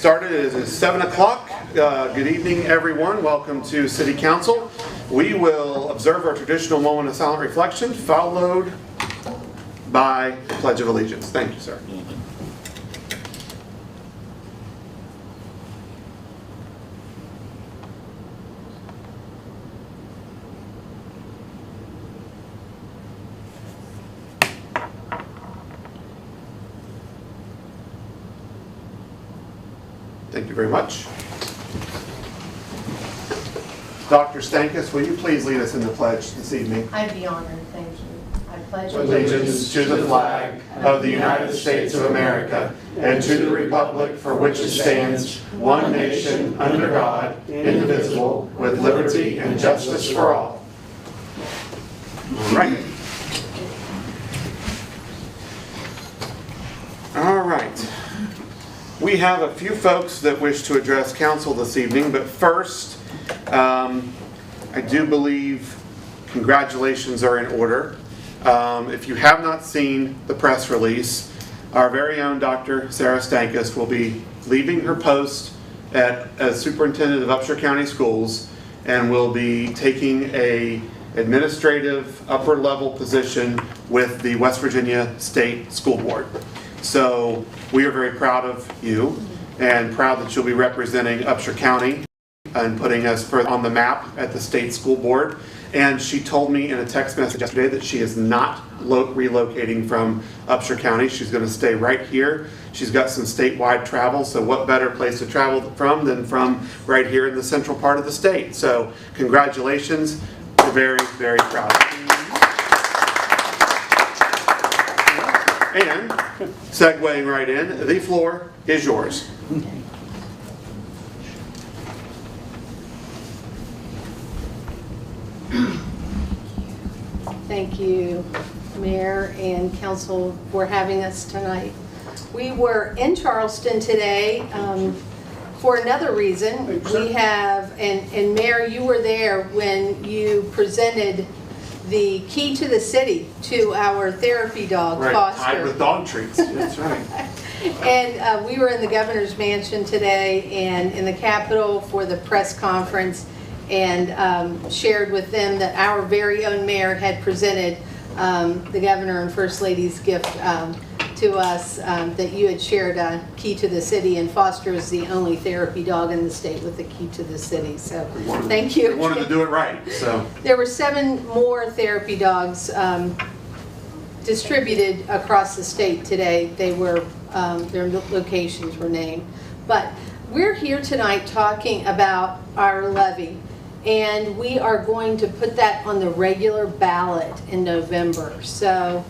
Started. It is 7 o'clock. Good evening, everyone. Welcome to City Council. We will observe our traditional moment of silent reflection, followed by the Pledge of Allegiance. Thank you, sir. Thank you very much. Dr. Stankus, will you please lead us in the pledge this evening? I'd be honored, thank you. I pledge allegiance to the flag of the United States of America and to the republic for which it stands, one nation, under God, indivisible, with liberty and justice for all. All right. All right. We have a few folks that wish to address council this evening, but first, I do believe congratulations are in order. If you have not seen the press release, our very own Dr. Sarah Stankus will be leaving her post as superintendent of Upshur County Schools and will be taking a administrative upper level position with the West Virginia State School Board. So we are very proud of you and proud that you'll be representing Upshur County and putting us further on the map at the state school board. And she told me in a text message yesterday that she is not relocating from Upshur County. She's going to stay right here. She's got some statewide travel, so what better place to travel from than from right here in the central part of the state. So congratulations. We're very, very proud of you. And segueing right in, the floor is yours. Thank you, Mayor and Council, for having us tonight. We were in Charleston today for another reason. We have, and Mayor, you were there when you presented the key to the city to our therapy dog, right, Foster. Tied with dog treats. That's right. And we were in the governor's mansion today and in the Capitol for the press conference, and shared with them that our very own mayor had presented the governor and first lady's gift to us, that you had shared a key to the city, and Foster is the only therapy dog in the state with a key to the city. So thank you. We wanted to do it right. So there were 7 more therapy dogs distributed across the state today. They were their locations were named, but we're here tonight talking about our levy. And we are going to put that on the regular ballot in November. So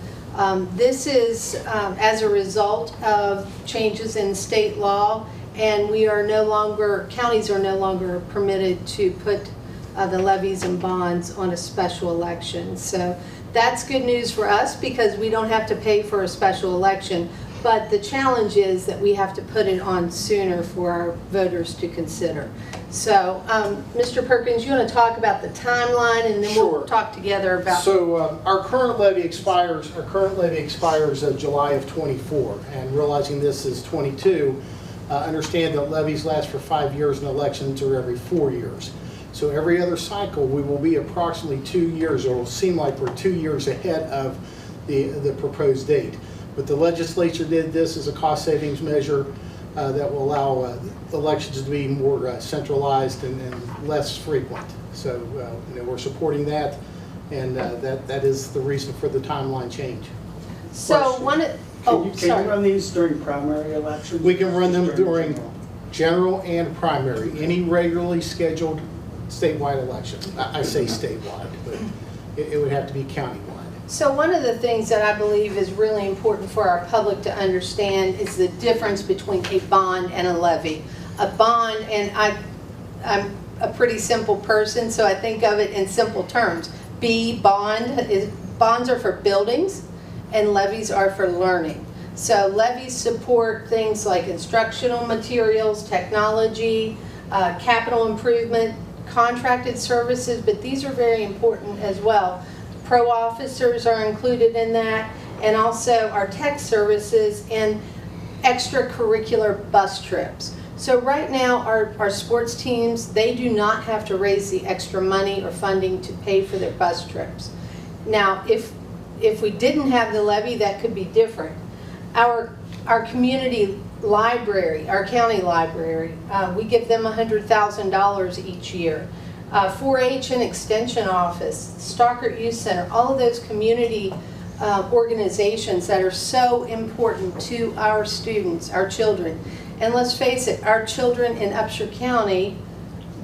this is as a result of changes in state law, and we are no longer, counties are no longer permitted to put the levies and bonds on a special election. So that's good news for us because we don't have to pay for a special election. But the challenge is that we have to put it on sooner for our voters to consider. So, Mr. Perkins, you want to talk about the timeline, and then we'll talk together about. So, our current levy expires. July of 24, and realizing this is 22, understand that levies last for 5 years and elections are every 4 years. So every other cycle, we will be approximately 2 years, or it will seem like we're 2 years ahead of the proposed date. But the legislature did this as a cost savings measure that will allow elections to be more centralized and less frequent. So we're supporting that, and that is the reason for the timeline change. So Can you run these during primary elections? We can run them during general and primary, any regularly scheduled statewide election. I say statewide, but it would have to be countywide. So one of the things that I believe is really important for our public to understand is the difference between a bond and a levy. A bond, and I'm a pretty simple person, so I think of it in simple terms. Bonds are for buildings, and levies are for learning. So levies support things like instructional materials, technology, capital improvement, contracted services, but these are very important as well. Pro officers are included in that, and also our tech services and extracurricular bus trips. So right now, our sports teams, they do not have to raise the extra money or funding to pay for their bus trips. Now, if we didn't have the levy, that could be different. Our community library, our county library, we give them $100,000 each year. 4-H and Extension Office, Stockert Youth Center, all of those community organizations that are so important to our students, our children. And let's face it, our children in Upshur County,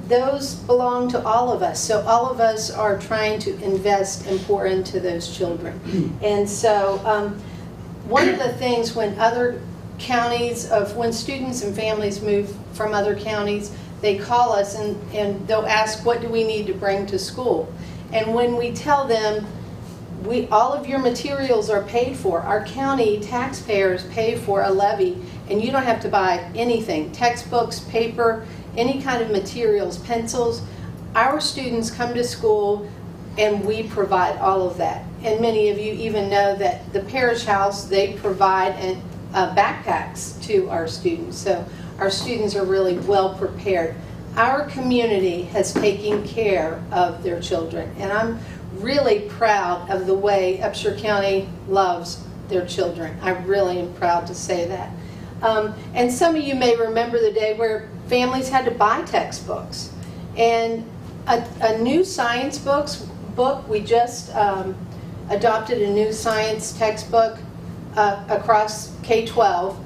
those belong to all of us. So all of us are trying to invest and pour into those children. And so one of the things when other counties, when students and families move from other counties, they call us and they'll ask, what do we need to bring to school? And when we tell them, all of your materials are paid for, our county taxpayers pay for a levy, and you don't have to buy anything, textbooks, paper, any kind of materials, pencils. Our students come to school and we provide all of that. And many of you even know that the parish house, they provide backpacks to our students. So our students are really well prepared. Our community has taken care of their children, and I'm really proud of the way Upshur County loves their children. I really am proud to say that. And some of you may remember the day where families had to buy textbooks. And a new science book, we just adopted a new science textbook across K-12.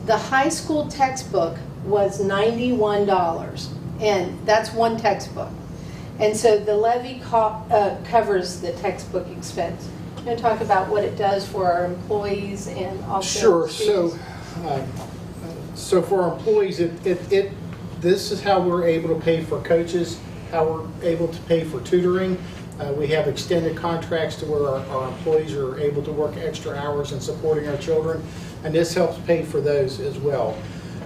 The high school textbook was $91, and that's one textbook. And so the levy covers the textbook expense. I'm going to talk about what it does for our employees and also Sure. students. So for our employees, this is how we're able to pay for coaches, how we're able to pay for tutoring. We have extended contracts to where our employees are able to work extra hours in supporting our children, and this helps pay for those as well.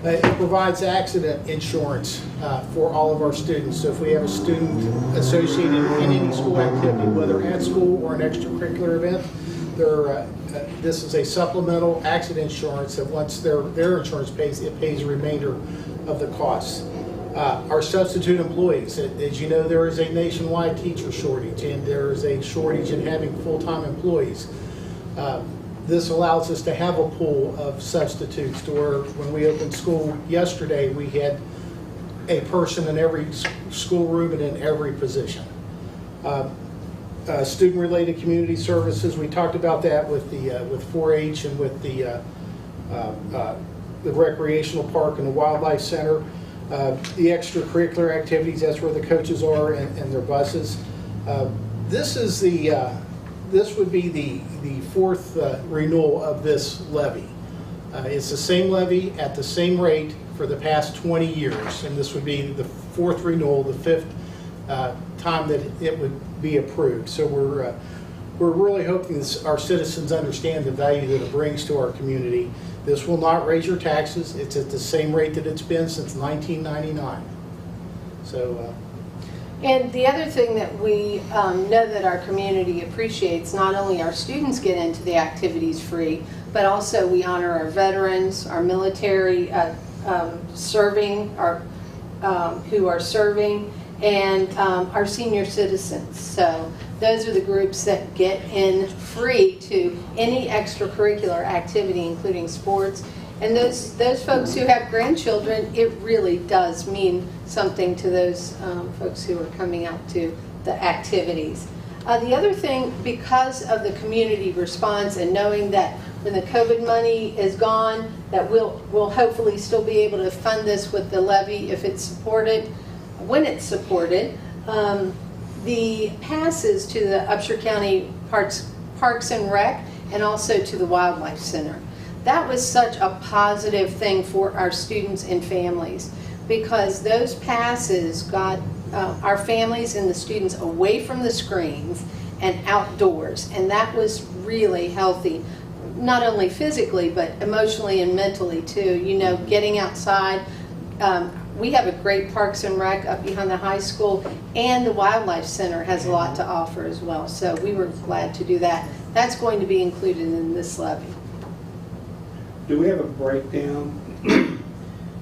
It provides accident insurance for all of our students. So if we have a student associated in any school activity, whether at school or an extracurricular event, this is a supplemental accident insurance that once their insurance pays, it pays the remainder of the costs. Our substitute employees, as you know, there is a nationwide teacher shortage, and there is a shortage in having full-time employees. This allows us to have a pool of substitutes to where when we opened school yesterday, we had a person in every schoolroom and in every position. Student-related community services, we talked about that with 4-H and with the recreational park and the wildlife center. The extracurricular activities, that's where the coaches are and their buses. This would be the fourth renewal of this levy. It's the same levy at the same rate for the past 20 years, and this would be the fourth renewal, the fifth time that it would be approved. So we're really hoping our citizens understand the value that it brings to our community. This will not raise your taxes. It's at the same rate that it's been since 1999. So. And the other thing that we know that our community appreciates, not only our students get into the activities free, but also we honor our veterans, our military serving, who are serving, and our senior citizens. So those are the groups that get in free to any extracurricular activity, including sports. And those folks who have grandchildren, it really does mean something to those folks who are coming out to the activities. The other thing, because of the community response and knowing that when the COVID money is gone, that we'll hopefully still be able to fund this with the levy if it's supported, when it's supported. The passes to the Upshur County Parks and Rec and also to the Wildlife Center. That was such a positive thing for our students and families, because those passes got our families and the students away from the screens and outdoors, and that was really healthy, not only physically but emotionally and mentally too. You know, getting outside. We have a great Parks and Rec up behind the high school, and the Wildlife Center has a lot to offer as well, so we were glad to do that. That's going to be included in this levy. Do we have a breakdown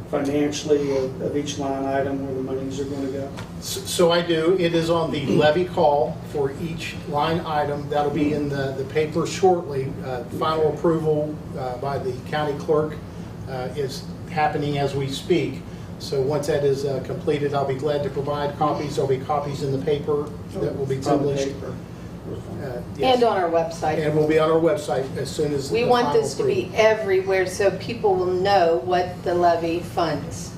financially of each line item where the monies are going to go? So I do. It is on the levy call for each line item. That'll be in the paper shortly. Final approval by the county clerk is happening as we speak. So once that is completed, I'll be glad to provide copies. There'll be copies in the paper that will be published. Yes. And on our website. And will be on our website as soon as We the want final this to approval. be everywhere so people will know what the levy funds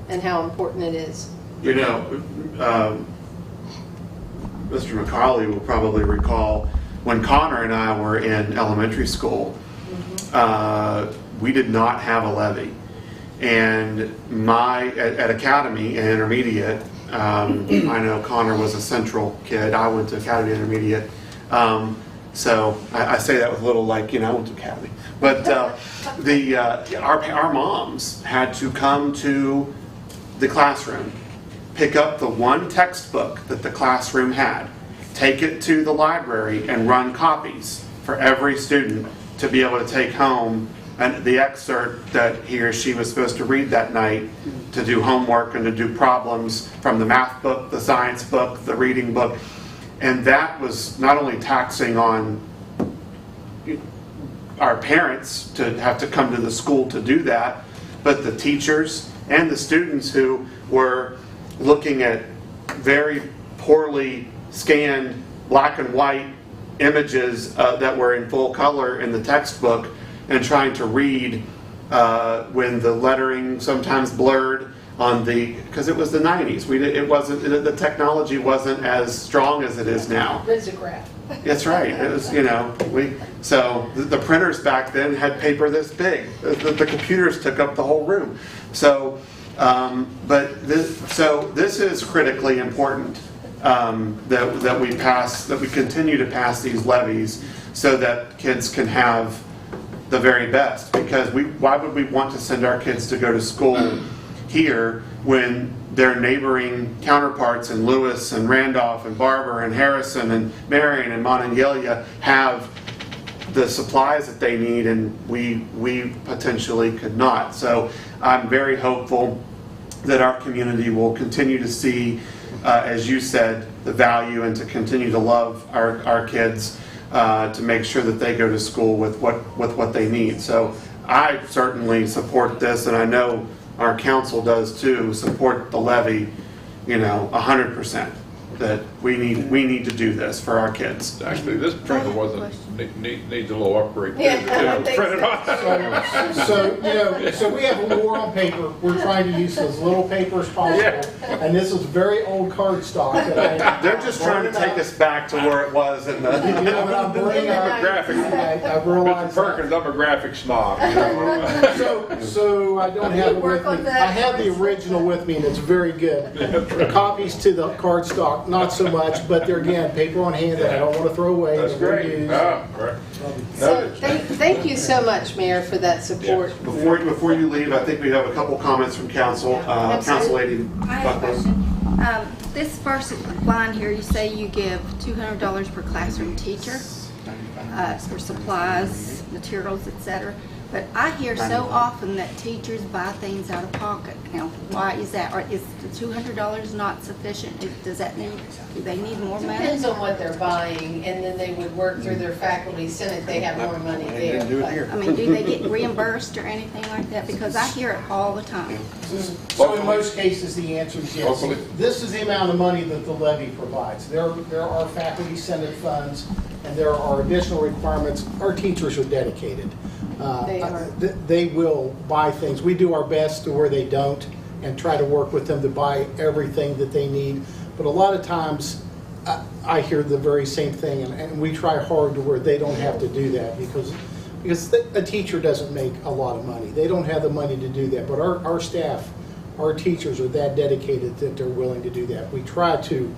and how important it is. You know, Mr. McCauley will probably recall when Connor and I were in elementary school, we did not have a levy. And at Academy and Intermediate, I know Connor was a Central kid. I went to Academy Intermediate. So I say that with a little I went to Academy. But our moms had to come to the classroom, pick up the one textbook that the classroom had, take it to the library and run copies for every student to be able to take home and the excerpt that he or she was supposed to read that night to do homework and to do problems from the math book, the science book, the reading book. And that was not only taxing on our parents to have to come to the school to do that, but the teachers and the students who were looking at very poorly scanned black and white images that were in full color in the textbook and trying to read when the lettering sometimes blurred on because it was the 90s. The technology wasn't as strong as it is now. Risograph. That's right. It was, so the printers back then had paper this big. The computers took up the whole room. So, this is critically important that we continue to pass these levies so that kids can have the very best. Because why would we want to send our kids to go to school here when their neighboring counterparts in Lewis and Randolph and Barber and Harrison and Marion and Monongalia have the supplies that they need and we potentially could not. So I'm very hopeful that our community will continue to see, as you said, the value and to continue to love our kids to make sure that they go to school with what they need. So I certainly support this, and I know our council does too, support the levy, 100%. That we need to do this for our kids. Actually, this printer needs a little upgrade. Yeah, I think Print it off. So we have a war on paper. We're trying to use as little paper as possible. And this is very old card stock. They're just trying to take us back to where it was in the. I'm bringing up Graphic. I've Mr. realized Perkins, I'm a graphic snob. So I don't have it with me. I have the original with me, and it's very good. The copies to the card stock, not so much, but they're again paper on hand that I don't want to throw away. That's great. Use. Oh, right. So thank you so much, Mayor, for that support. Before you leave, I think we have a couple comments from council. Council Lady I have a Buckhannon. question. This first line here, you say you give $200 per classroom teacher for supplies, materials, etc. But I hear so often that teachers buy things out of pocket. Now, why is that? Or is the $200 not sufficient? Do they need more money? Depends on what they're buying, and then they would work through their faculty senate. They have more money there. But- I mean, do they get reimbursed or anything like that? Because I hear it all the time. So in most cases, the answer is yes. Hopefully. This is the amount of money that the levy provides. There are faculty senate funds, and there are additional requirements. Our teachers are dedicated. They are. They will buy things. We do our best to where they don't and try to work with them to buy everything that they need. But a lot of times, I hear the very same thing, and we try hard to where they don't have to do that because a teacher doesn't make a lot of money. They don't have the money to do that. But our staff, our teachers are that dedicated that they're willing to do that. We try to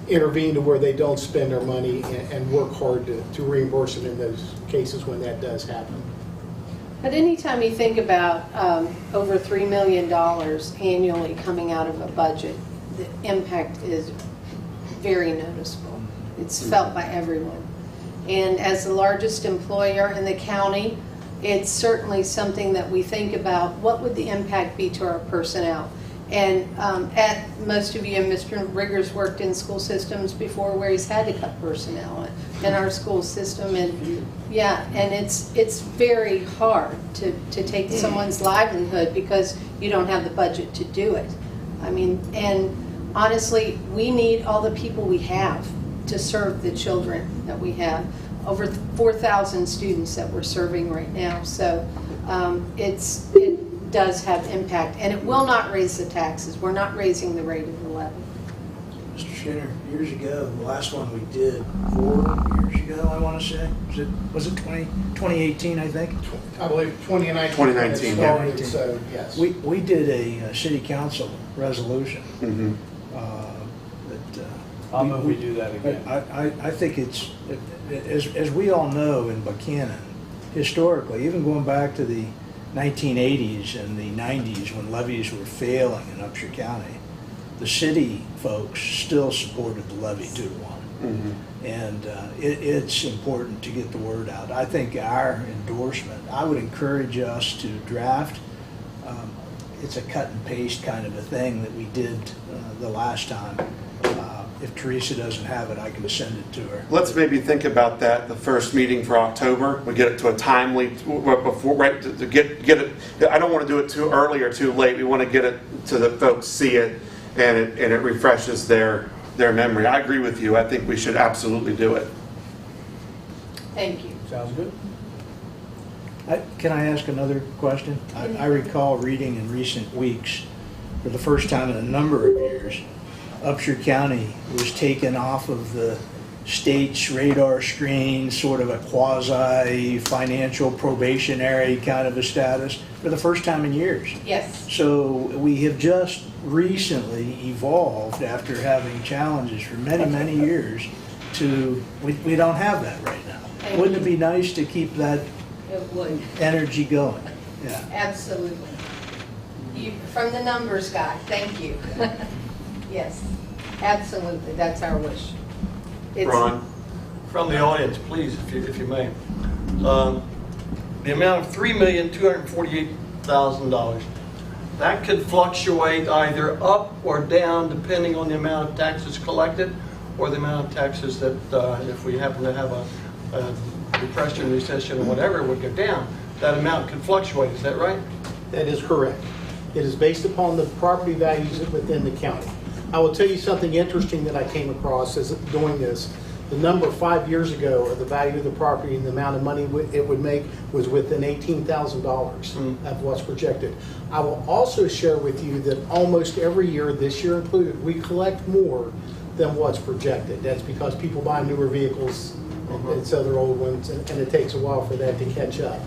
intervene to where they don't spend their money and work hard to reimburse them in those cases when that does happen. But anytime you think about over $3 million annually coming out of a budget, the impact is very noticeable. It's felt by everyone. And as the largest employer in the county, it's certainly something that we think about. What would the impact be to our personnel? And most of you, Mr. Riggers worked in school systems before where he's had to cut personnel in our school system. And yeah, and it's very hard to take someone's livelihood because you don't have the budget to do it. I mean, and honestly, we need all the people we have to serve the children that we have. Over 4,000 students that we're serving right now. So it does have impact, and it will not raise the taxes. We're not raising the rate of the levy. Mr. Shinner, years ago, the last one we did, 4 years ago, I want to say, was it 2018, I think? I believe 2019. 2019, when it started, yeah. So, yes. We did a city council resolution. Mhm. I'll move we do that again. I think it's, as we all know in Buchanan, historically, even going back to the 1980s and the 90s when levies were failing in Upshur County, the city folks still supported the levy 2 to 1. Mhm. And it's important to get the word out. I think our endorsement, I would encourage us to draft, it's a cut and paste kind of a thing that we did the last time. If Teresa doesn't have it, I can send it to her. Let's maybe think about that the first meeting for October. We get it to a timely, before, right, to get it. I don't want to do it too early or too late. We want to get it to the folks, see it, and it refreshes their memory. I agree with you. I think we should absolutely do it. Thank you. Sounds good. Can I ask another question? I recall reading in recent weeks, for the first time in a number of years, Upshur County was taken off of the state's radar screen, sort of a quasi-financial probationary kind of a status, for the first time in years. Yes. So we have just recently evolved, after having challenges for many, many years, to, we don't have that right now. Wouldn't it be nice to keep that It would. energy going? Yeah. Absolutely. You, from the numbers guy, thank you. Yes, absolutely, that's our wish. It's- Ron? From the audience, please, if you may. The amount of $3,248,000, that could fluctuate either up or down depending on the amount of taxes collected or the amount of taxes that, if we happen to have a depression, recession, or whatever, would go down. That amount could fluctuate, is that right? That is correct. It is based upon the property values within the county. I will tell you something interesting that I came across as doing this. The number 5 years ago of the value of the property and the amount of money it would make was within $18,000 of what's projected. I will also share with you that almost every year, this year included, we collect more than what's projected. That's because people buy newer vehicles and sell their old ones, and it takes a while for that to catch up.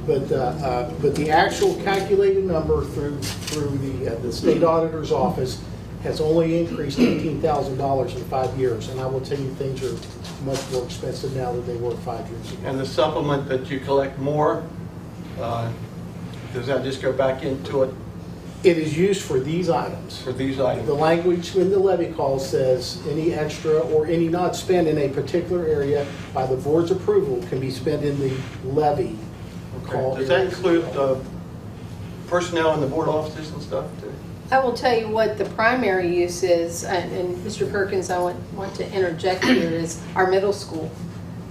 But the actual calculated number through the state auditor's office has only increased $18,000 in 5 years, and I will tell you things are much more expensive now than they were 5 years ago. And the supplement that you collect more, does that just go back into it It is used for these items. for these items? The language in the levy call says any extra or any not spent in a particular area by the board's approval can be spent in the levy call. Okay. Does that include personnel in the board offices and stuff too? I will tell you what the primary use is, and Mr. Perkins, I want to interject here, is our middle school.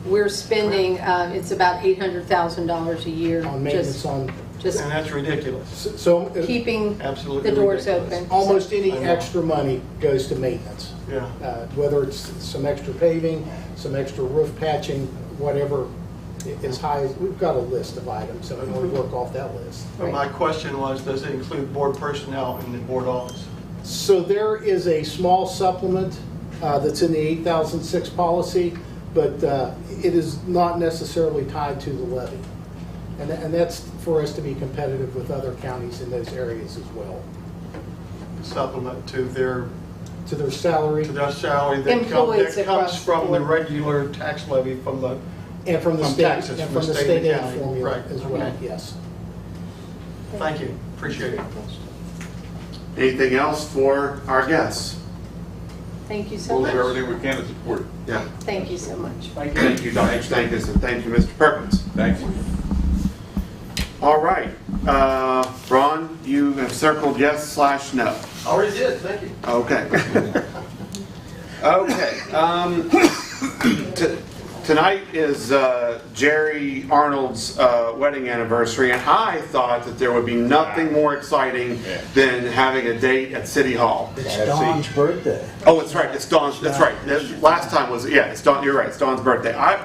We're spending, it's about $800,000 a year. On maintenance on, Just And that's ridiculous. so keeping Absolutely the doors ridiculous. open. almost any extra money goes to maintenance. Yeah. Whether it's some extra paving, some extra roof patching, whatever, as high as, we've got a list of items, and we work off that list. But my question was, does it include board personnel in the board office? So there is a small supplement that's in the 8006 policy, but it is not necessarily tied to the levy. And that's for us to be competitive with other counties in those areas as well. Supplement to their salary salary that Employees comes across the from the board. regular tax levy from the, and from the from state, taxes, and from from the the state state and aid county. formula Right, as well, okay. yes. thank you, appreciate it. Anything else for our guests? Thank you so We'll much. do everything we can to support it. Thank you so much. Thank you, Dr. Stankus, and thank you, Mr. Perkins. Thank you. All right. Ron, you have circled yes/no. Already did, thank you. Okay. Okay. Tonight is Jerry Arnold's wedding anniversary, and I thought that there would be nothing more exciting than having a date at City Hall. It's Dawn's birthday. Oh, that's right. It's Dawn's. That's right. Last time was it's Dawn. You're right. It's Dawn's birthday. I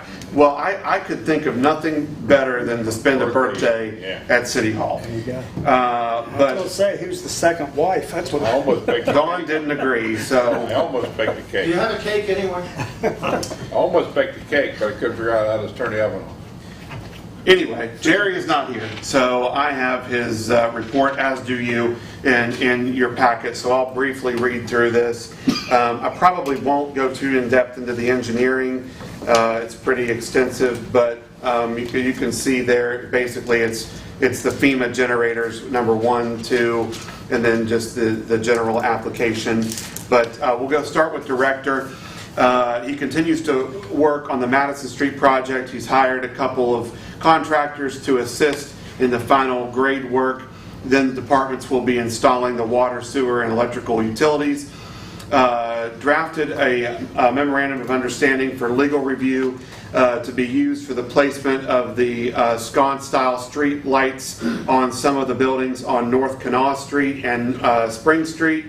could think of nothing better than to spend a birthday at City Hall. There you go. I was going to But say, who's the second wife? That's what I almost baked the Dawn cake. didn't agree, I so almost baked the Do you cake. have a cake anyway? I almost baked the cake, but I couldn't figure out how to turn the oven on. anyway, Jerry is not here, so I have his report, as do you, in your packet. So I'll briefly read through this. I probably won't go too in depth into the engineering. It's pretty extensive, but you can see there. Basically, it's the FEMA generators, number 1, 2, and then just the general application. But we'll go start with director. He continues to work on the Madison Street project. He's hired a couple of contractors to assist in the final grade work. Then the departments will be installing the water, sewer, and electrical utilities. Drafted a memorandum of understanding for legal review to be used for the placement of the sconce-style street lights on some of the buildings on North Kanawha Street and Spring Street,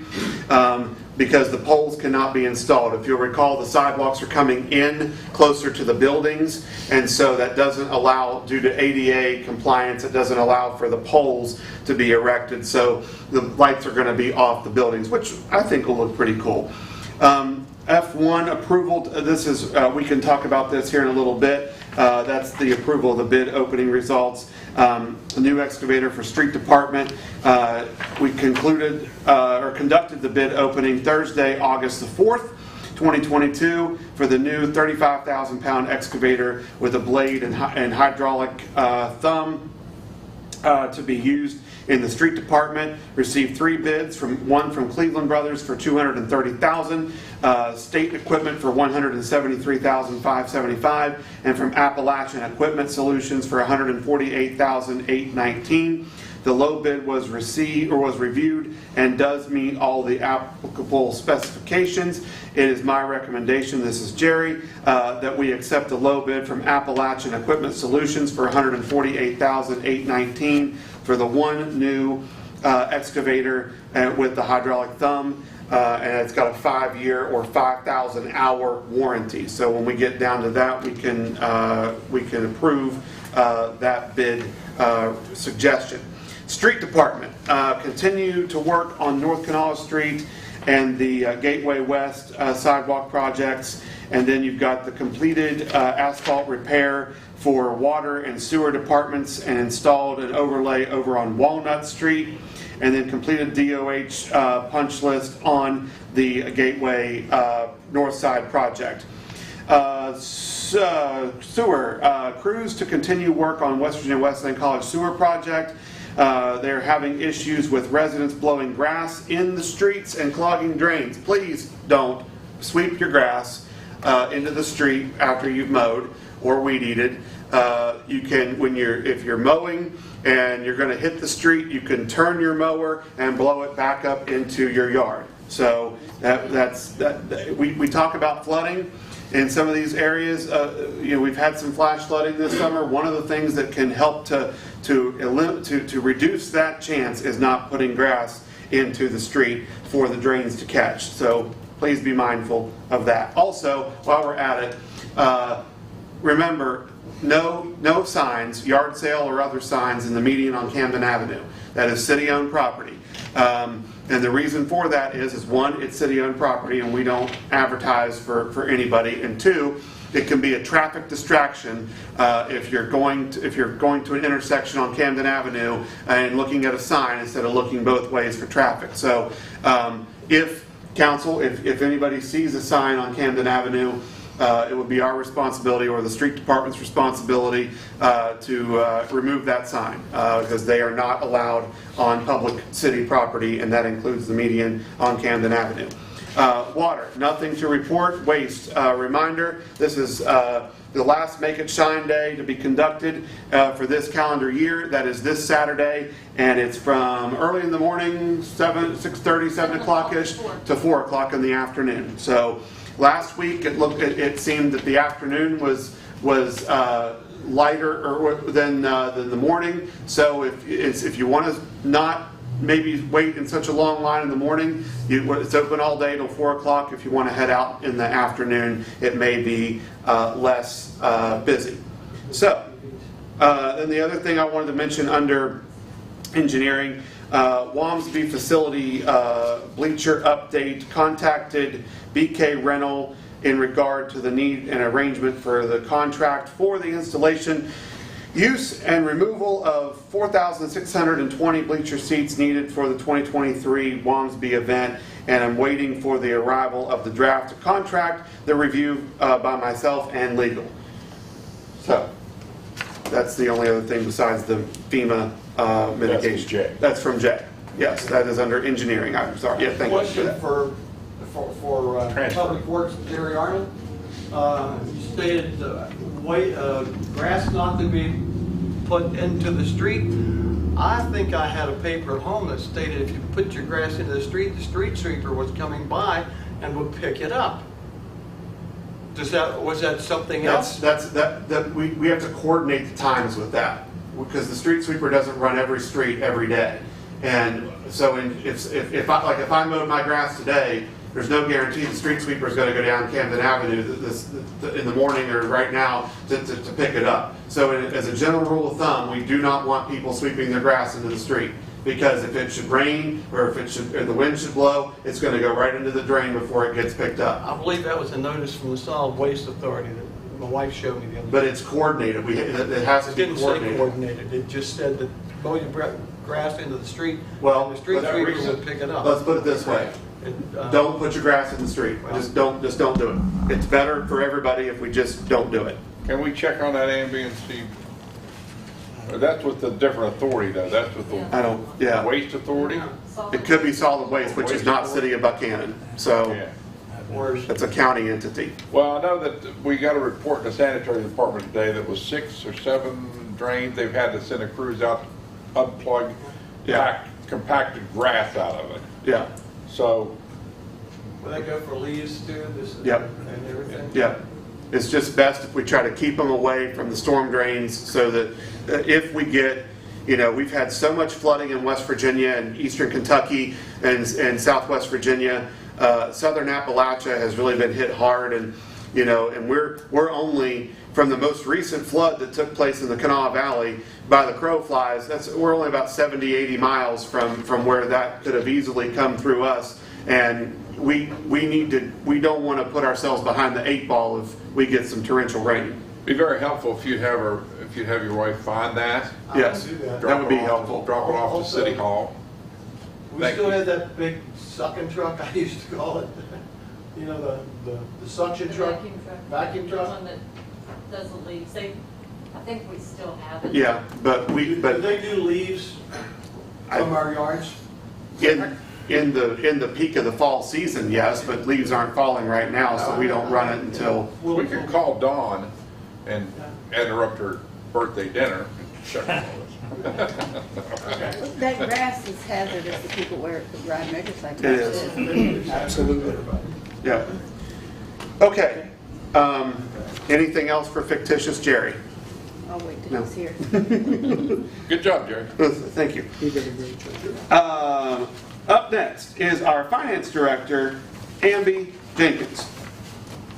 because the poles cannot be installed. If you'll recall, the sidewalks are coming in closer to the buildings, and so that doesn't allow, due to ADA compliance, it doesn't allow for the poles to be erected. So the lights are going to be off the buildings, which I think will look pretty cool. F1 approval, this is, we can talk about this here in a little bit. That's the approval of the bid opening results. A new excavator for street department. We concluded or conducted the bid opening Thursday, August the 4th, 2022 for the new 35,000 pound excavator with a blade and hydraulic thumb to be used in the street department. Received 3 bids, one from Cleveland Brothers for $230,000, State Equipment for $173,575, and from Appalachian Equipment Solutions for $148,819. The low bid was reviewed and does meet all the applicable specifications. It is my recommendation, this is Jerry, that we accept the low bid from Appalachian Equipment Solutions for $148,819 for the one new excavator with the hydraulic thumb, and it's got a 5-year or 5,000 hour warranty. So when we get down to that, we can approve that bid suggestion. Street Department, continue to work on North Kanawha Street and the Gateway West sidewalk projects. And then you've got the completed asphalt repair for water and sewer departments and installed an overlay over on Walnut Street. And then completed DOH punch list on the Gateway North Side project. Sewer, crews to continue work on West Virginia Wesleyan College sewer project. They're having issues with residents blowing grass in the streets and clogging drains. Please don't sweep your grass into the street after you've mowed or weed eated. You can, if you're mowing and you're going to hit the street, you can turn your mower and blow it back up into your yard. So we talk about flooding in some of these areas. We've had some flash flooding this summer. One of the things that can help to reduce that chance is not putting grass into the street for the drains to catch. So please be mindful of that. Also, while we're at it, remember, no signs, yard sale or other signs in the median on Camden Avenue. That is city-owned property. And the reason for that is one, it's city-owned property and we don't advertise for anybody. And 2, it can be a traffic distraction if you're going to an intersection on Camden Avenue and looking at a sign instead of looking both ways for traffic. So if anybody sees a sign on Camden Avenue, it would be our responsibility or the street department's responsibility to remove that sign because they are not allowed on public city property, and that includes the median on Camden Avenue. Water, nothing to report. Waste, reminder, this is the last Make It Shine Day to be conducted for this calendar year. That is this Saturday, and it's from early in the morning, 6:30, 7 o'clock-ish, to 4 o'clock in the afternoon. So last week, it seemed that the afternoon was lighter than the morning. So if you want to not maybe wait in such a long line in the morning, it's open all day till 4 o'clock. If you want to head out in the afternoon, it may be less busy. So, then the other thing I wanted to mention under engineering, Wamsby facility bleacher update, contacted BK Rental in regard to the need and arrangement for the contract for the installation, use and removal of 4,620 bleacher seats needed for the 2023 Wamsby event, and I'm waiting for the arrival of the draft contract, the review by myself and legal. So, that's the only other thing besides the FEMA mitigation. That's from Jay. That's from Jay. Yes, that is under engineering. I'm sorry. Yeah, thank you for Question that. for Transfer. Public Works, Jerry Arnold. You stated grass not to be put into the street. I think I had a paper at home that stated if you put your grass into the street sweeper was coming by and would pick it up. Was that something else? We have to coordinate the times with that, because the street sweeper doesn't run every street every day. And so if I mowed my grass today, there's no guarantee the street sweeper is going to go down Camden Avenue in the morning or right now to pick it up. So as a general rule of thumb, we do not want people sweeping their grass into the street, because if it should rain or if the wind should blow, it's going to go right into the drain before it gets picked up. I believe that was a notice from the Solid Waste Authority that my wife showed me the other day. But it's coordinated. It has to It be didn't say coordinated. coordinated, it just said that mow your grass into the street, Well, and the street let's- sweeper would pick it up. Let's put it this way. Don't put your grass in the street. Just don't do it. It's better for everybody if we just don't do it. Can we check on that ambient see? That's with the different authority though, that's with the waste authority? It could be solid waste, which is not City of Buchanan. So Yeah. it's a county entity. Well, I know that we got a report in the sanitary department today that was 6 or 7 drains. They've had to send a crews out to unplug compacted grass out of it. Yeah. So, Will that go for leaves too? Yep. And everything? Yeah. It's just best if we try to keep them away from the storm drains, so that if we get, we've had so much flooding in West Virginia and eastern Kentucky and southwest Virginia. Southern Appalachia has really been hit hard, and we're only, from the most recent flood that took place in the Kanawha Valley by the crow flies, we're only about 70, 80 miles from where that could have easily come through us. And we don't want to put ourselves behind the 8 ball if we get some torrential rain. be very helpful if you'd have your wife find that. Yes, I can do that. that would be helpful. Drop it off to City Hall. We Thank still you. had that big sucking truck, I used to call it, the suction truck, vacuum The truck. one that does the leaves, I think we still have it. Yeah, but Do they do leaves from our yards? in the peak of the fall season, yes, but leaves aren't falling right now, so we don't run it until. We could call Dawn and interrupt her birthday dinner and check on this. That grass is hazardous to people ride motorcycles. It is. Absolutely. Yeah. Okay. Anything else for fictitious Jerry? I'll wait till No. he's here. Good job, Jerry. Thank you. You did a great job. Up next is our finance director, Amby Jenkins.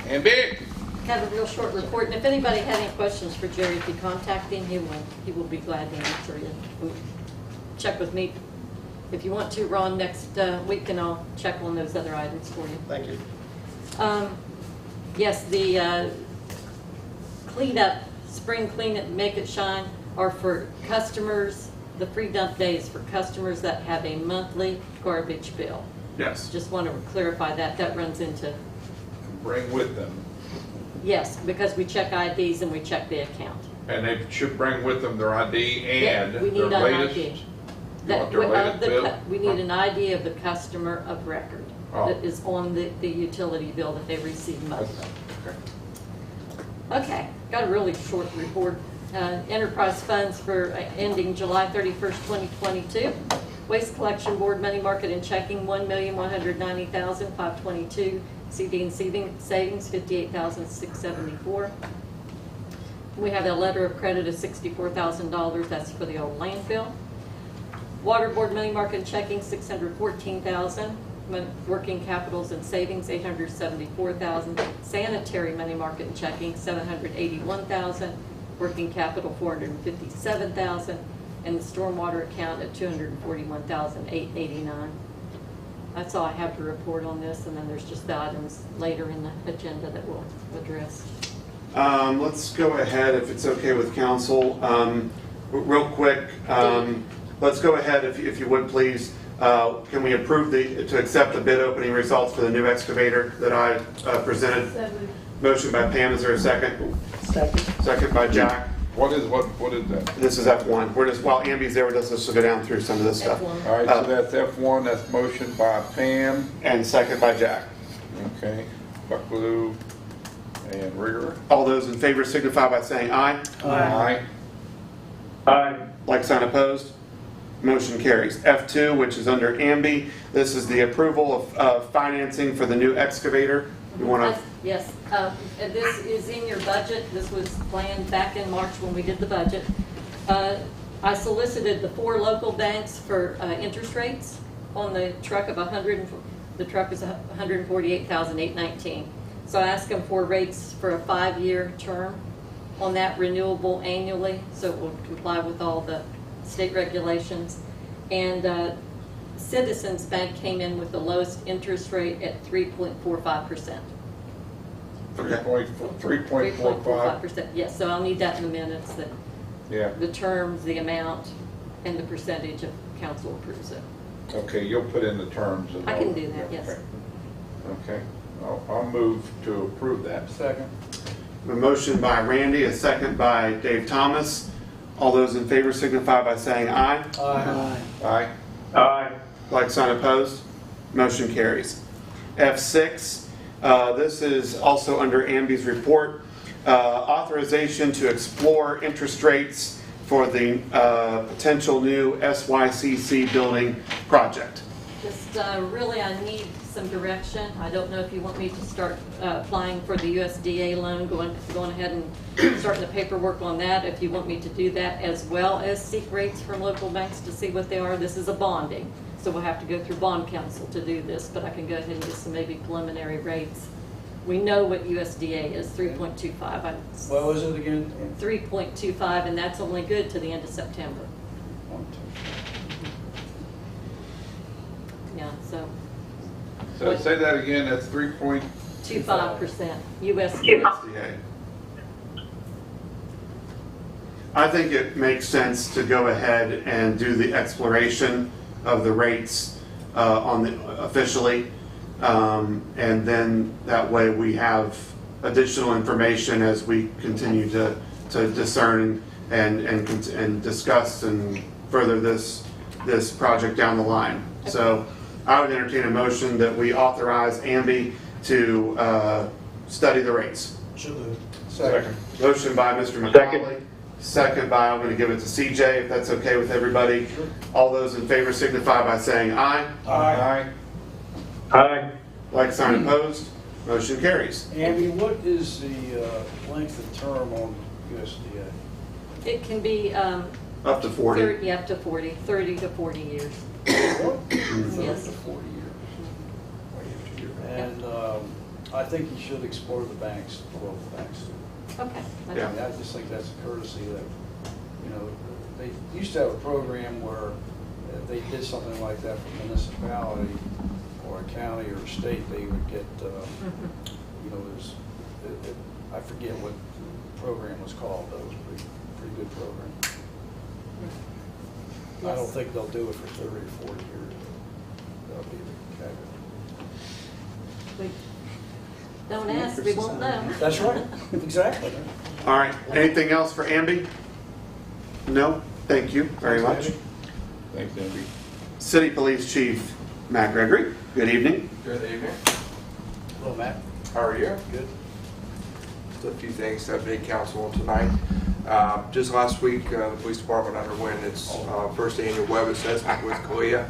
And big. Have a real short report, and if anybody had any questions for Jerry, if you contact him, he will be glad to answer you. Check with me if you want to, Ron, next week, and I'll check on those other items for you. Thank you. Yes, the cleanup, spring cleanup, Make It Shine, are for customers. The free dump day is for customers that have a monthly garbage bill. Yes. Just want to clarify that. That runs into, Bring with them. yes, because we check IDs and we check the account. And they should bring with them their ID and Yeah, we their need an latest ID. That, their latest bill? we need an ID of the customer of record Oh. that is on the utility bill that they receive monthly. Okay, got a really short report. Enterprise funds for ending July 31st, 2022. Waste Collection Board Money Market and Checking, $1,190,522. CD and savings, $58,674. We have a letter of credit of $64,000. That's for the old landfill. Water Board Money Market and Checking, $614,000. Working capitals and savings, $874,000. Sanitary Money Market and Checking, $781,000. Working capital, $457,000. And the stormwater account at $241,889. That's all I have to report on this, and then there's just the items later in the agenda that we'll address. Let's go ahead, if it's okay with council. Real quick, let's go ahead, if you would please. Can we approve to accept the bid opening results for the new excavator that I presented? Motion by Pam, is there a second? Second. Second by Jack. What is that? This is F1. We're just, while Amby's there, we'll just go down through some of this stuff. F1. All right, so that's F1, that's motion by Pam, And second by Jack. okay, Buckaloo and Rigger. All those in favor signify by saying aye. Aye. Like sign opposed. Motion carries. F2, which is under Amby, this is the approval of financing for the new excavator. You want to? Yes, and this is in your budget. This was planned back in March when we did the budget. I solicited the 4 local banks for interest rates on the truck of the truck is $148,819. So I asked them for rates for a 5-year term on that, renewable annually, so it will comply with all the state regulations. And Citizens Bank came in with the lowest interest rate at 3.45%. 3.45. 3.45%, yes, so I'll need that in the minutes, that Yeah, the terms, the amount, and the percentage of council approves it. okay, you'll put in the terms and I all. can do that, yes. Okay, I'll move to approve that. Second. A motion by Randy, a second by Dave Thomas. All those in favor signify by saying aye. Aye. Like sign opposed. Motion carries. F6, this is also under Amby's report. Authorization to explore interest rates for the potential new SYCC building project. Just really, I need some direction. I don't know if you want me to start applying for the USDA loan, going ahead and starting the paperwork on that. If you want me to do that, as well as seek rates from local banks to see what they are. This is a bonding, so we'll have to go through bond council to do this, but I can go ahead and get some maybe preliminary rates. We know what USDA is, 3.25. What was it again? 3.25, and that's only good to the end of September. Yeah, so So say that again, that's 3.25. 25% USDA. USDA. I think it makes sense to go ahead and do the exploration of the rates officially, and then that way we have additional information as we continue to discern and discuss and further this project down the line. So I would entertain a motion that we authorize Amby to study the rates. Second. Motion by Mr. McCauley. Second by, I'm going to give it to CJ, if that's okay with everybody. All those in favor signify by saying aye. Aye. Like sign opposed. Motion carries. Andy, what is the length of term on USDA? It can be Up to 40. 30, up to 40, 30 to 40 years. Yes. 40 years. And I think you should explore the banks, the local banks. Okay. Yeah. I just think that's a courtesy that, they used to have a program where if they did something like that for a municipality or a county or a state, they would get, I forget what the program was called, but it was a pretty good program. I don't Yes. think they'll do it for 30 or 40 years. That'll be the caveat. We don't ask, we won't know. That's right, exactly. All right. Anything else for Amby? No? Thank you very much. Thanks, Andy. City Police Chief Matt Gregory. Good evening. Good evening. Hello, Matt. How are you? Good. Just a few things to update council on tonight. Just last week, the police department underwent its first annual web assessment with CALEA.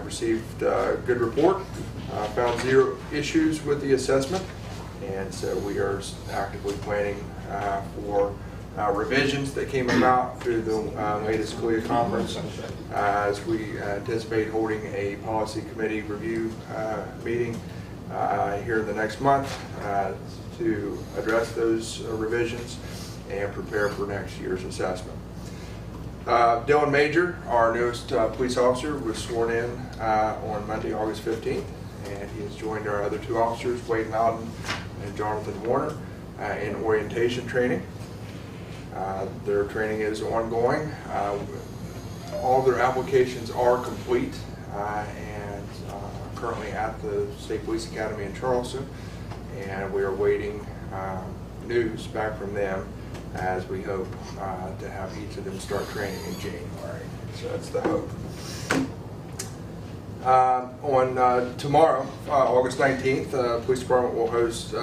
Received a good report. Found 0 issues with the assessment, and so we are actively planning for revisions that came about through the latest CALEA conference, as we anticipate holding a policy committee review meeting here in the next month to address those revisions and prepare for next year's assessment. Dylan Major, our newest police officer, was sworn in on Monday, August 15th, and he has joined our other 2 officers, Wade Loudon and Jonathan Warner, in orientation training. Their training is ongoing. All their applications are complete and currently at the State Police Academy in Charleston, and we are waiting news back from them as we hope to have each of them start training in January. So that's the hope. On tomorrow, August 19th, the police department will host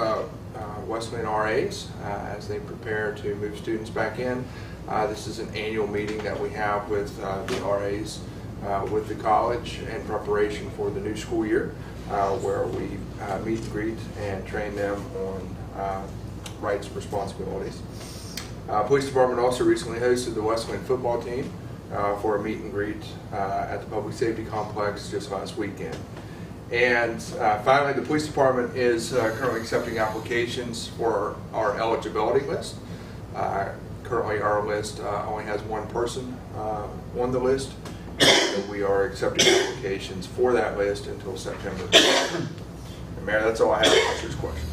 Wesleyan RAs as they prepare to move students back in. This is an annual meeting that we have with the RAs with the college in preparation for the new school year, where we meet and greet and train them on rights and responsibilities. Police department also recently hosted the Wesleyan football team for a meet and greet at the Public Safety Complex just last weekend. And finally, the police department is currently accepting applications for our eligibility list. Currently, our list only has 1 person on the list. So we are accepting applications for that list until September. And Mayor, that's all I have. Answers questions.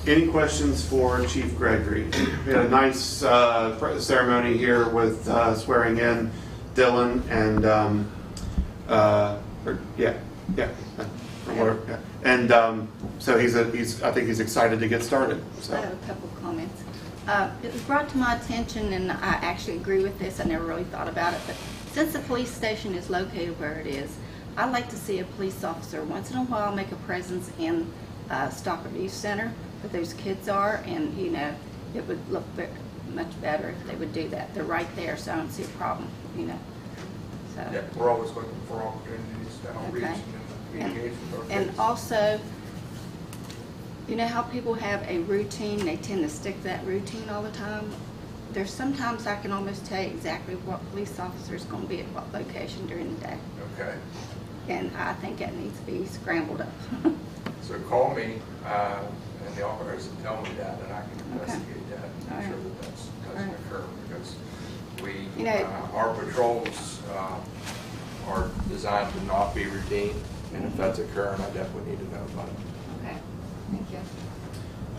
Any questions for Chief Gregory? We had a nice ceremony here with swearing in Dylan and and so I think he's excited to get started. So. I have a couple of comments. It was brought to my attention, and I actually agree with this. I never really thought about it, but since the police station is located where it is, I'd like to see a police officer once in a while make a presence in Stockford Youth Center where those kids are, and you know, it would look much better if they would do that. They're right there, so I don't see a problem, you know. So. Yeah, we're always looking for opportunities to outreach Okay. and engage with our And kids. also, you know how people have a routine, they tend to stick to that routine all the time? There's sometimes I can almost tell you exactly what police officer is going to be at what location during the day. Okay. And I think that needs to be scrambled up. So call me and the officers and tell me that, and I can investigate that and All make sure right. that that doesn't All right. occur, because we, You know- our patrols are designed to not be routine, and if that's occurring, I definitely need to know about it. Okay, thank you.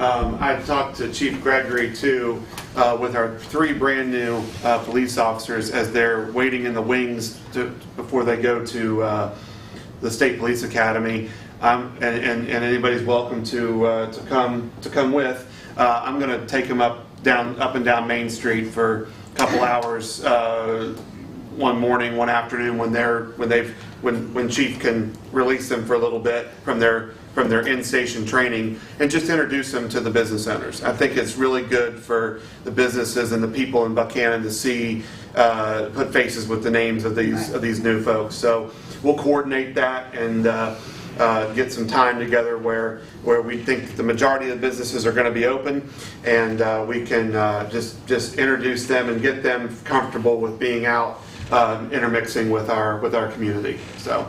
I talked to Chief Gregory too with our 3 brand new police officers as they're waiting in the wings before they go to the State Police Academy. And anybody's welcome to come with. I'm going to take them up and down Main Street for a couple hours one morning, one afternoon when Chief can release them for a little bit from their in-station training and just introduce them to the business owners. I think it's really good for the businesses and the people in Buchanan to see, put faces with the names of these new folks. So we'll coordinate that and get some time together where we think the majority of the businesses are going to be open, and we can just introduce them and get them comfortable with being out intermixing with our community. So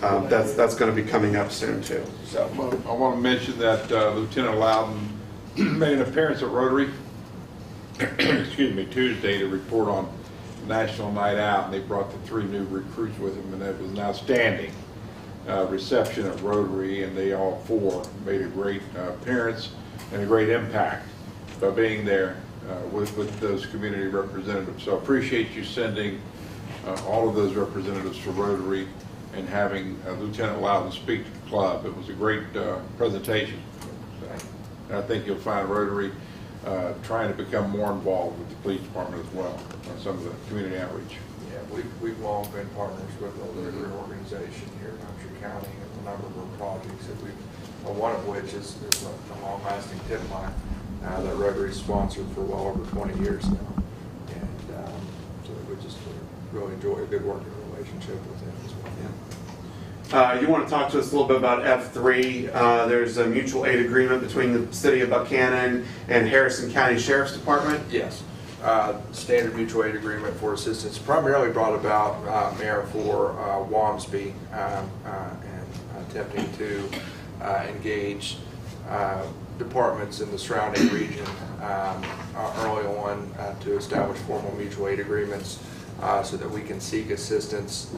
that's going to be coming up soon too. So I want to mention that Lieutenant Loudon made an appearance at Rotary excuse me, Tuesday to report on National Night Out, and they brought the 3 new recruits with them, and it was an outstanding reception at Rotary, and they all 4 made a great appearance and a great impact by being there with those community representatives. So I appreciate you sending all of those representatives to Rotary and having Lieutenant Loudon speak to the club. It was a great presentation. And I think you'll find Rotary trying to become more involved with the police department as well on some of the community outreach. Yeah, we've long been partners with the Rotary organization here in Upshur County and a number of our projects that one of which is a long-lasting tip line that Rotary's sponsored for well over 20 years now. And so we just really enjoy a good working relationship with them as well. You want to talk to us a little bit about F3. There's a mutual aid agreement between the City of Buchanan and Harrison County Sheriff's Department. Yes. Standard mutual aid agreement for assistance, primarily brought about, Mayor, for Wamsby, and attempting to engage departments in the surrounding region early on to establish formal mutual aid agreements so that we can seek assistance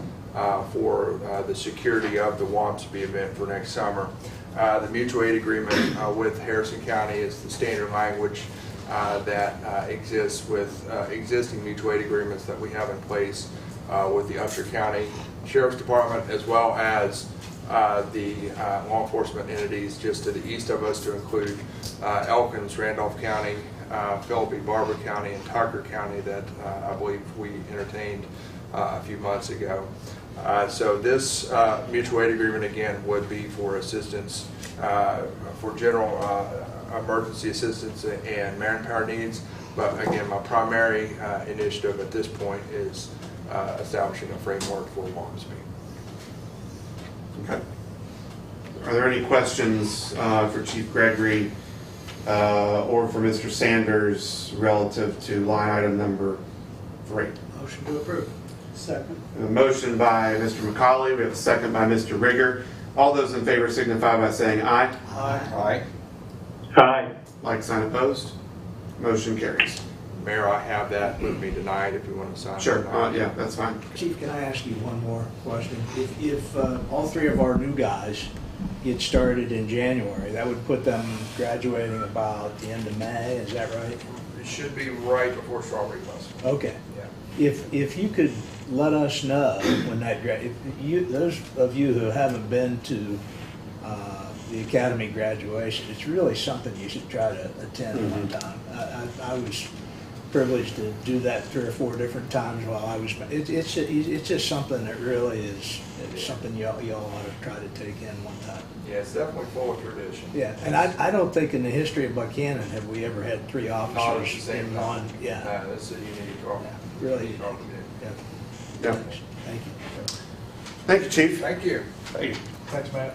for the security of the Wamsby event for next summer. The mutual aid agreement with Harrison County is the standard language that exists with existing mutual aid agreements that we have in place with the Upshur County Sheriff's Department, as well as the law enforcement entities just to the east of us, to include Elkins, Randolph County, Philippi, Barber County, and Tucker County that I believe we entertained a few months ago. So this mutual aid agreement, again, would be for assistance for general emergency assistance and manpower needs. But again, my primary initiative at this point is establishing a framework for Wamsby. Okay. Are there any questions for Chief Gregory or for Mr. Sanders relative to line item number 3? Motion to approve. Second. A motion by Mr. McCauley. We have a second by Mr. Rigger. All those in favor signify by saying aye. Aye. Aye. Like sign opposed. Motion carries. Mayor, I have that with me tonight if you want to sign it. Sure. Yeah, that's fine. Chief, can I ask you one more question? If all three of our new guys get started in January, that would put them graduating about the end of May, is that right? It should be right before Strawberry Festival. Okay. Yeah. If you could let us know when that those of you who haven't been to the academy graduation, it's really something you should try to attend one time. I was privileged to do that 3 or 4 different times while I was. It's just something that really is something y'all ought to try to take in one time. Yeah, it's definitely full of tradition. Yeah, and I don't think in the history of Buchanan have we ever had 3 Not at the officers same in time. one. Yeah, That's a unique problem. really. Yeah. Yeah. Yeah. Thank you. Thank you, Chief. Thank you. Thanks, Matt.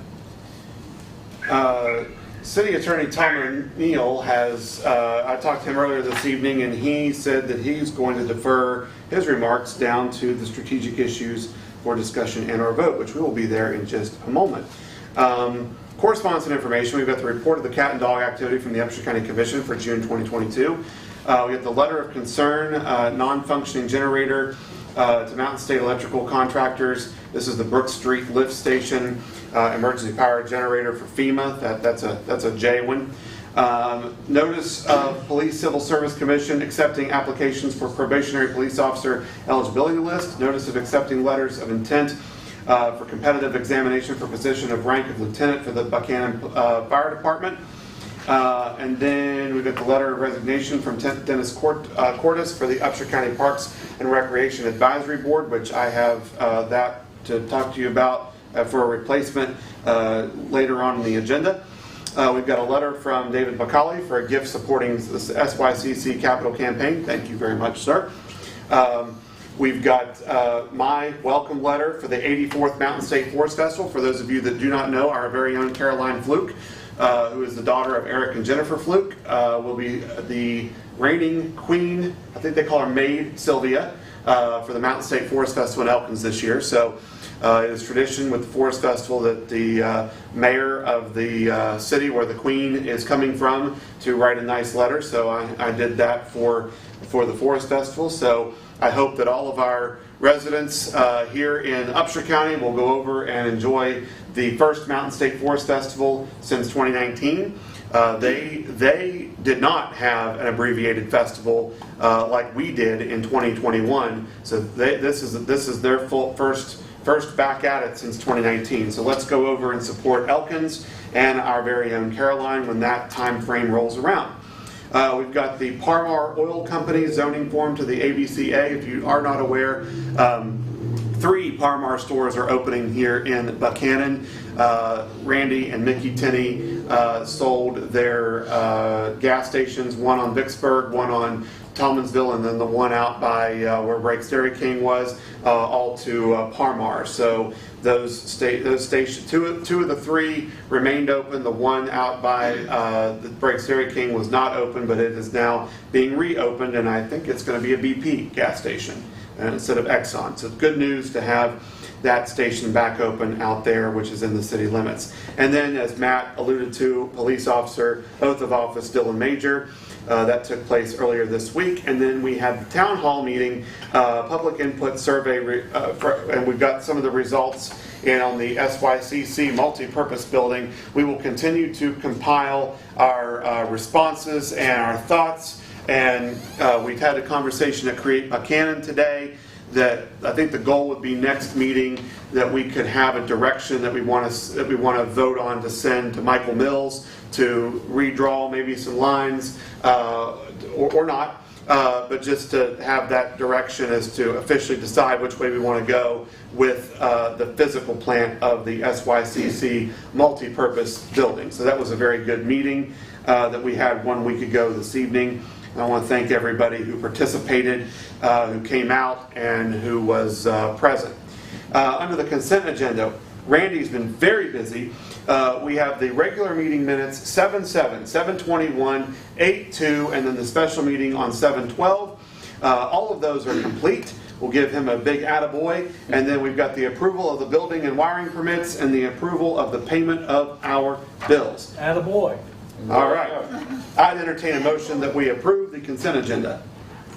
City Attorney Tom Neal has, I talked to him earlier this evening, and he said that he's going to defer his remarks down to the strategic issues for discussion and our vote, which we will be there in just a moment. Correspondence and information, we've got the report of the cat and dog activity from the Upshur County Commission for June 2022. We got the letter of concern, non-functioning generator to Mountain State Electrical Contractors. This is the Brook Street lift station emergency power generator for FEMA. That's a J one. Notice of Police Civil Service Commission accepting applications for probationary police officer eligibility list. Notice of accepting letters of intent for competitive examination for position of rank of lieutenant for the Buchanan Fire Department. And then we've got the letter of resignation from Dennis Cordes for the Upshur County Parks and Recreation Advisory Board, which I have that to talk to you about for a replacement later on in the agenda. We've got a letter from David McCauley for a gift supporting the SYCC capital campaign. Thank you very much, sir. We've got my welcome letter for the 84th Mountain State Forest Festival. For those of you that do not know, our very own Caroline Fluke, who is the daughter of Eric and Jennifer Fluke, will be the reigning queen, I think they call her Maid Sylvia, for the Mountain State Forest Festival in Elkins this year. So it is tradition with the Forest Festival that the mayor of the city where the queen is coming from to write a nice letter. So I did that for the Forest Festival. So I hope that all of our residents here in Upshur County will go over and enjoy the first Mountain State Forest Festival since 2019. They did not have an abbreviated festival like we did in 2021. So this is their first back at it since 2019. So let's go over and support Elkins and our very own Caroline when that time frame rolls around. We've got the Parmar Oil Company zoning form to the ABCA. If you are not aware, 3 Parmar stores are opening here in Buchanan. Randy and Mickey Tinney sold their gas stations, one on Vicksburg, one on Tolmansville, and then the one out by where Breaks Dairy King was, all to Parmar. So those stations, two of the 3 remained open. The one out by the Breaks Dairy King was not open, but it is now being reopened, and I think it's going to be a BP gas station instead of Exxon. So it's good news to have that station back open out there, which is in the city limits. And then, as Matt alluded to, police officer oath of office Dylan Major. That took place earlier this week. And then we had the town hall meeting, public input survey, and we've got some of the results. And on the SYCC multi-purpose building, we will continue to compile our responses and our thoughts. And we've had a conversation at Create Buchanan today that I think the goal would be next meeting that we could have a direction that we want to vote on to send to Michael Mills to redraw maybe some lines or not, but just to have that direction as to officially decide which way we want to go with the physical plant of the SYCC multi-purpose building. So that was a very good meeting that we had 1 week ago this evening. I want to thank everybody who participated, who came out, and who was present. Under the consent agenda, Randy's been very busy. We have the regular meeting minutes 7/7, 7/21, 8/2, and then the special meeting on 7/12. All of those are complete. We'll give him a big attaboy. And then we've got the approval of the building and wiring permits and the approval of the payment of our bills. Attaboy. All right. I'd entertain a motion that we approve the consent agenda.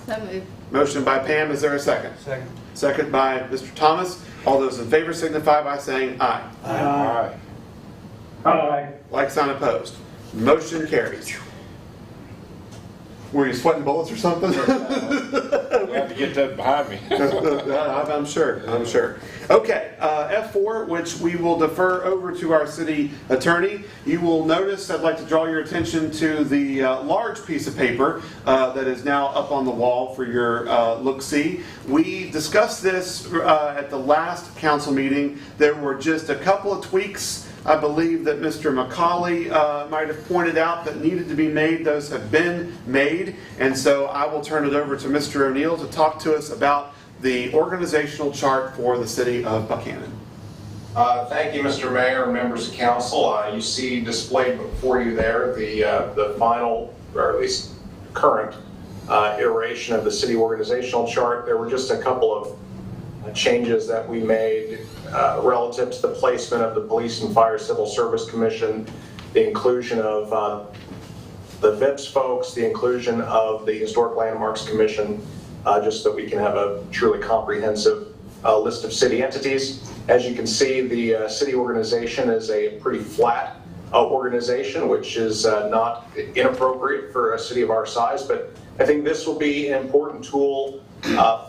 So moved. Motion by Pam. Is there a second? Second. Second by Mr. Thomas. All those in favor signify by saying aye. Aye. Aye. Like sign opposed. Motion carries. Were you sweating bullets or something? I have to get that behind me. I'm sure. Okay, F4, which we will defer over to our city attorney. You will notice, I'd like to draw your attention to the large piece of paper that is now up on the wall for your look-see. We discussed this at the last council meeting. There were just a couple of tweaks, I believe, that Mr. McCauley might have pointed out that needed to be made. Those have been made, and so I will turn it over to Mr. O'Neill to talk to us about the organizational chart for the city of Buchanan. Thank you, Mr. Mayor and members of council. You see displayed before you there the final, or at least current, iteration of the city organizational chart. There were just a couple of changes that we made relative to the placement of the Police and Fire Civil Service Commission, the inclusion of the VIPS folks, the inclusion of the Historic Landmarks Commission, just so that we can have a truly comprehensive list of city entities. As you can see, the city organization is a pretty flat organization, which is not inappropriate for a city of our size, but I think this will be an important tool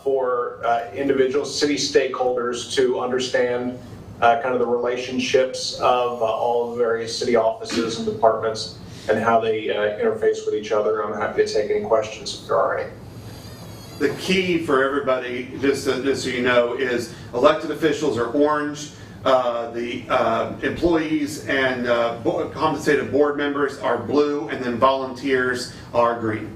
for individual city stakeholders to understand kind of the relationships of all of the various city offices and departments and how they interface with each other. I'm happy to take any questions if there are any. The key for everybody, just so you know, is elected officials are orange, the employees and compensated board members are blue, and then volunteers are green.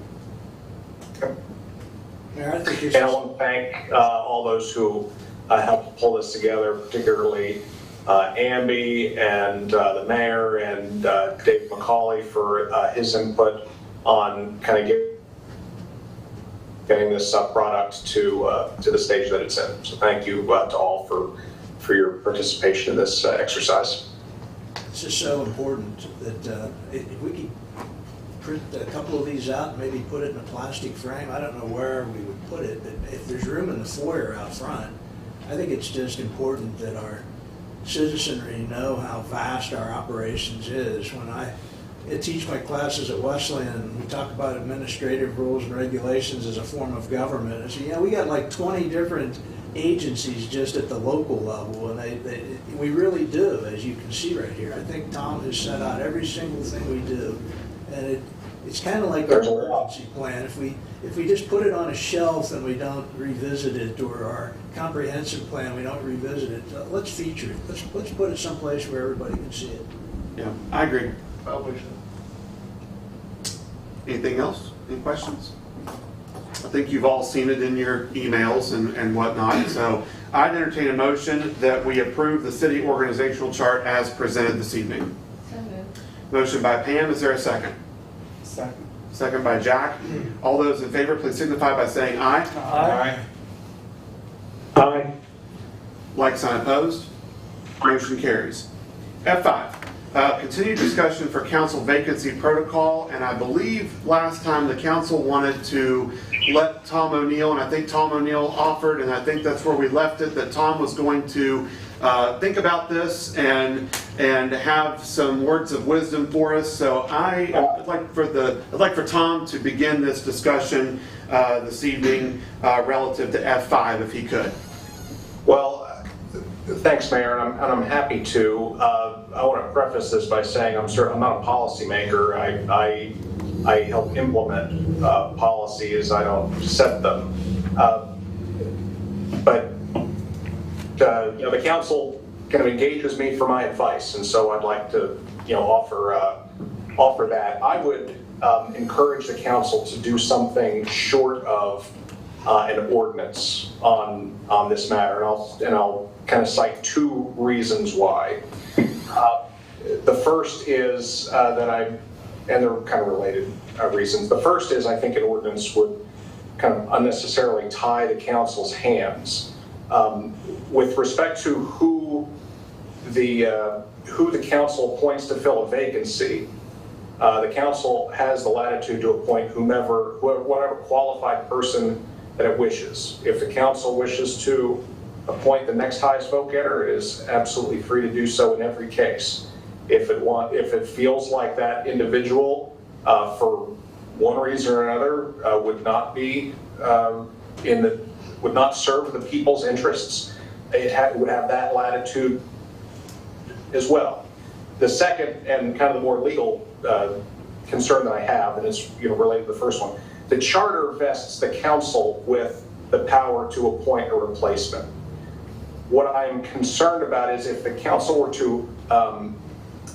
And I want to thank all those who helped pull this together, particularly Amby and the mayor and Dave McCauley for his input on kind of getting this product to the stage that it's in. So thank you to all for your participation in this exercise. This is so important that if we could print a couple of these out and maybe put it in a plastic frame. I don't know where we would put it, but if there's room in the foyer out front, I think it's just important that our citizenry know how vast our operations is. When I teach my classes at Wesleyan, we talk about administrative rules and regulations as a form of government. I say, we got like 20 different agencies just at the local level, and we really do, as you can see right here. I think Tom has set out every single thing we do And it's kind of like our emergency plan. If we just put it on a shelf and we don't revisit it, or our comprehensive plan, we don't revisit it, let's feature it. Let's put it someplace where everybody can see it. Yeah, I agree. Probably should. Anything else? Any questions? I think you've all seen it in your emails and whatnot, so I'd entertain a motion that we approve the city organizational chart as presented this evening. So moved. Motion by Pam, is there a second? Second. Second by Jack. All those in favor, please signify by saying aye. Aye. Aye. Like sign opposed. Motion carries. F5, continued discussion for council vacancy protocol, and I believe last time the council wanted to let Tom O'Neill, and I think Tom O'Neill offered, and I think that's where we left it, that Tom was going to think about this and have some words of wisdom for us. So I'd like for Tom to begin this discussion this evening relative to F5, if he could. Well, thanks, Mayor, and I'm happy to. I want to preface this by saying I'm not a policymaker. I help implement policies. I don't set them. But the council kind of engages me for my advice, and so I'd like to offer that. I would encourage the council to do something short of an ordinance on this matter, and I'll kind of cite two reasons why. The first is and they're kind of related reasons. The first is I think an ordinance would kind of unnecessarily tie the council's hands with respect to who the council appoints to fill a vacancy. The council has the latitude to appoint whatever qualified person that it wishes. If the council wishes to appoint the next highest vote getter, it is absolutely free to do so in every case. If it feels like that individual, for one reason or another, would not serve the people's interests, would have that latitude as well. The second, and kind of the more legal concern that I have, and it's related to the first one, the charter vests the council with the power to appoint a replacement. What I'm concerned about is if the council were to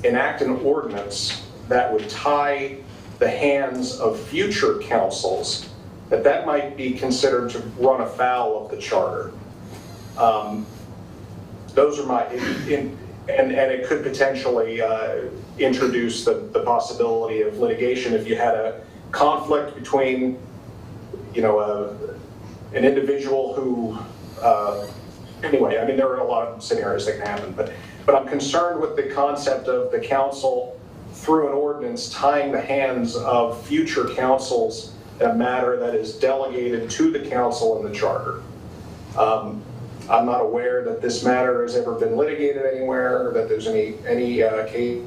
enact an ordinance that would tie the hands of future councils, that might be considered to run afoul of the charter. Those are my, and it could potentially introduce the possibility of litigation if you had a conflict between, an individual who, anyway, I mean, there are a lot of scenarios that can happen, but I'm concerned with the concept of the council, through an ordinance, tying the hands of future councils in a matter that is delegated to the council in the charter. I'm not aware that this matter has ever been litigated anywhere, that there's any case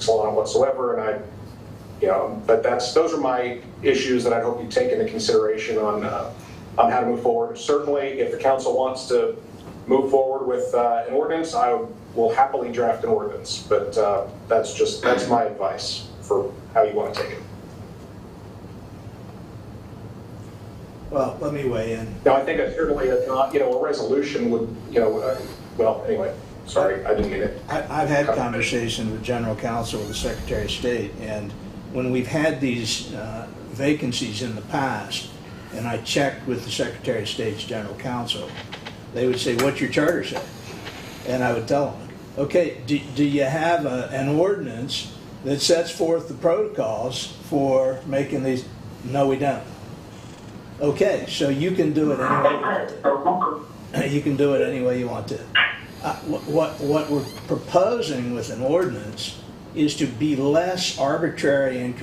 law on it whatsoever, and but those are my issues that I hope you take into consideration on how to move forward. Certainly, if the council wants to move forward with an ordinance, I will happily draft an ordinance, but that's my advice for how you want to take it. Well, let me weigh in. Now, I think certainly a resolution would, well, anyway, sorry, I didn't mean it. I've had conversations with General Counsel, with the Secretary of State, and when we've had these vacancies in the past, and I checked with the Secretary of State's General Counsel, they would say, "What's your charter say?" And I would tell them, "Okay, do you have an ordinance that sets forth the protocols for making these?" "No, we don't." "Okay, so you can do it any way you want to. You can do it any way you want to." What we're proposing with an ordinance is to be less arbitrary and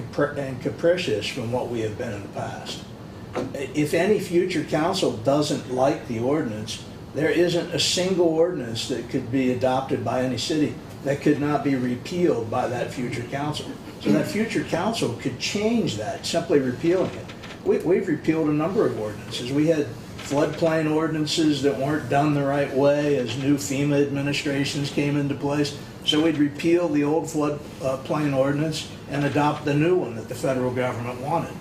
capricious from what we have been in the past. If any future council doesn't like the ordinance, there isn't a single ordinance that could be adopted by any city that could not be repealed by that future council. So that future council could change that, simply repealing it. We've repealed a number of ordinances. We had floodplain ordinances that weren't done the right way as new FEMA administrations came into place. So we'd repeal the old floodplain ordinance and adopt the new one that the federal government wanted.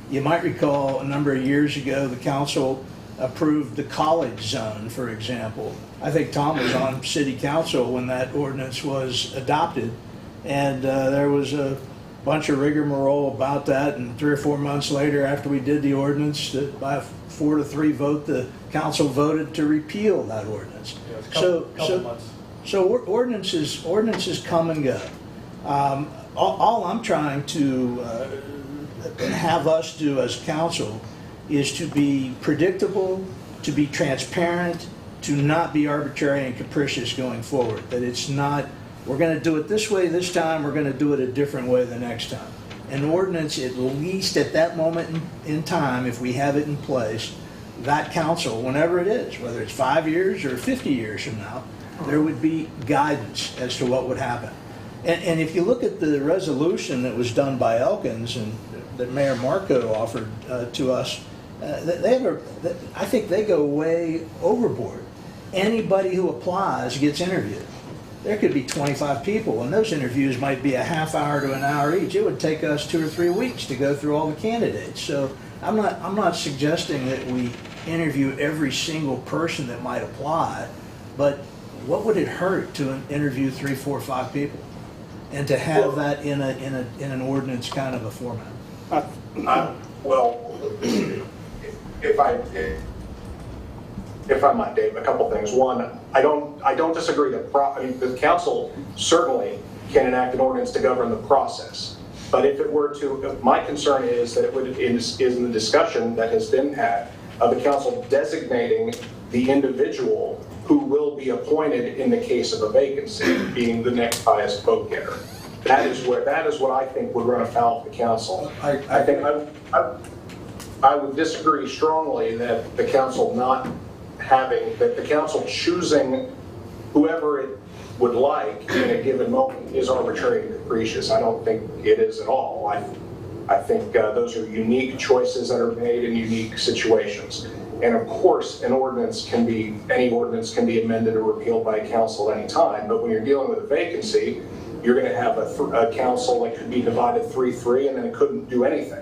You might recall a number of years ago, the council approved the college zone, for example. I think Tom was on city council when that ordinance was adopted, and there was a bunch of rigmarole about that, and 3 or 4 months later, after we did the ordinance, by a 4-3 vote, the council voted to repeal that ordinance. Yeah, it's a couple months. So ordinances come and go. All I'm trying to have us do as council is to be predictable, to be transparent, to not be arbitrary and capricious going forward. That it's not, we're going to do it this way this time, we're going to do it a different way the next time. An ordinance, at least at that moment in time, if we have it in place, that council, whenever it is, whether it's 5 years or 50 years from now, there would be guidance as to what would happen. And if you look at the resolution that was done by Elkins and that Mayor Marco offered to us, I think they go way overboard. Anybody who applies gets interviewed. There could be 25 people, and those interviews might be a half hour to an hour each. It would take us 2 or 3 weeks to go through all the candidates. So I'm not suggesting that we interview every single person that might apply, but what would it hurt to interview 3, 4, 5 people, and to have that in an ordinance kind of a format? Well, if I might, Dave, a couple things. One, I don't disagree that the council certainly can enact an ordinance to govern the process. But if it were to, my concern is that it would is in the discussion that has been had of the council designating the individual who will be appointed in the case of a vacancy, being the next highest vote getter. That is what I think would run afoul of the council. I think I would disagree strongly that the council the council choosing whoever it would like in a given moment is arbitrary and capricious. I don't think it is at all. I think those are unique choices that are made in unique situations. And of course, any ordinance can be amended or repealed by a council at any time. But when you're dealing with a vacancy, you're going to have a council that could be divided 3-3, and then it couldn't do anything.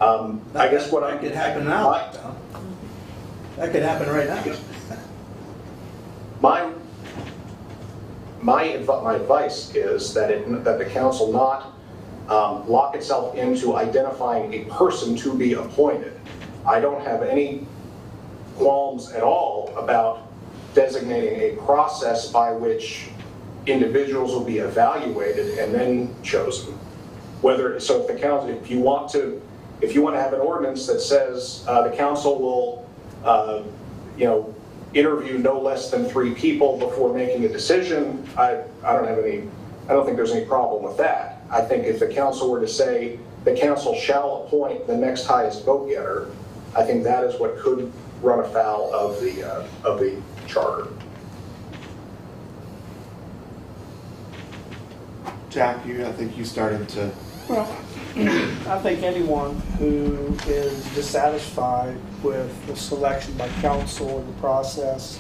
I guess what that could happen now. That could happen right now. My advice is that the council not lock itself into identifying a person to be appointed. I don't have any qualms at all about designating a process by which individuals will be evaluated and then chosen. If the council, if you want to have an ordinance that says the council will, interview no less than 3 people before making a decision, I don't think there's any problem with that. I think if the council were to say the council shall appoint the next highest vote getter, I think that is what could run afoul of the charter. Jack, I think you started to. Well, I think anyone who is dissatisfied with the selection by council or the process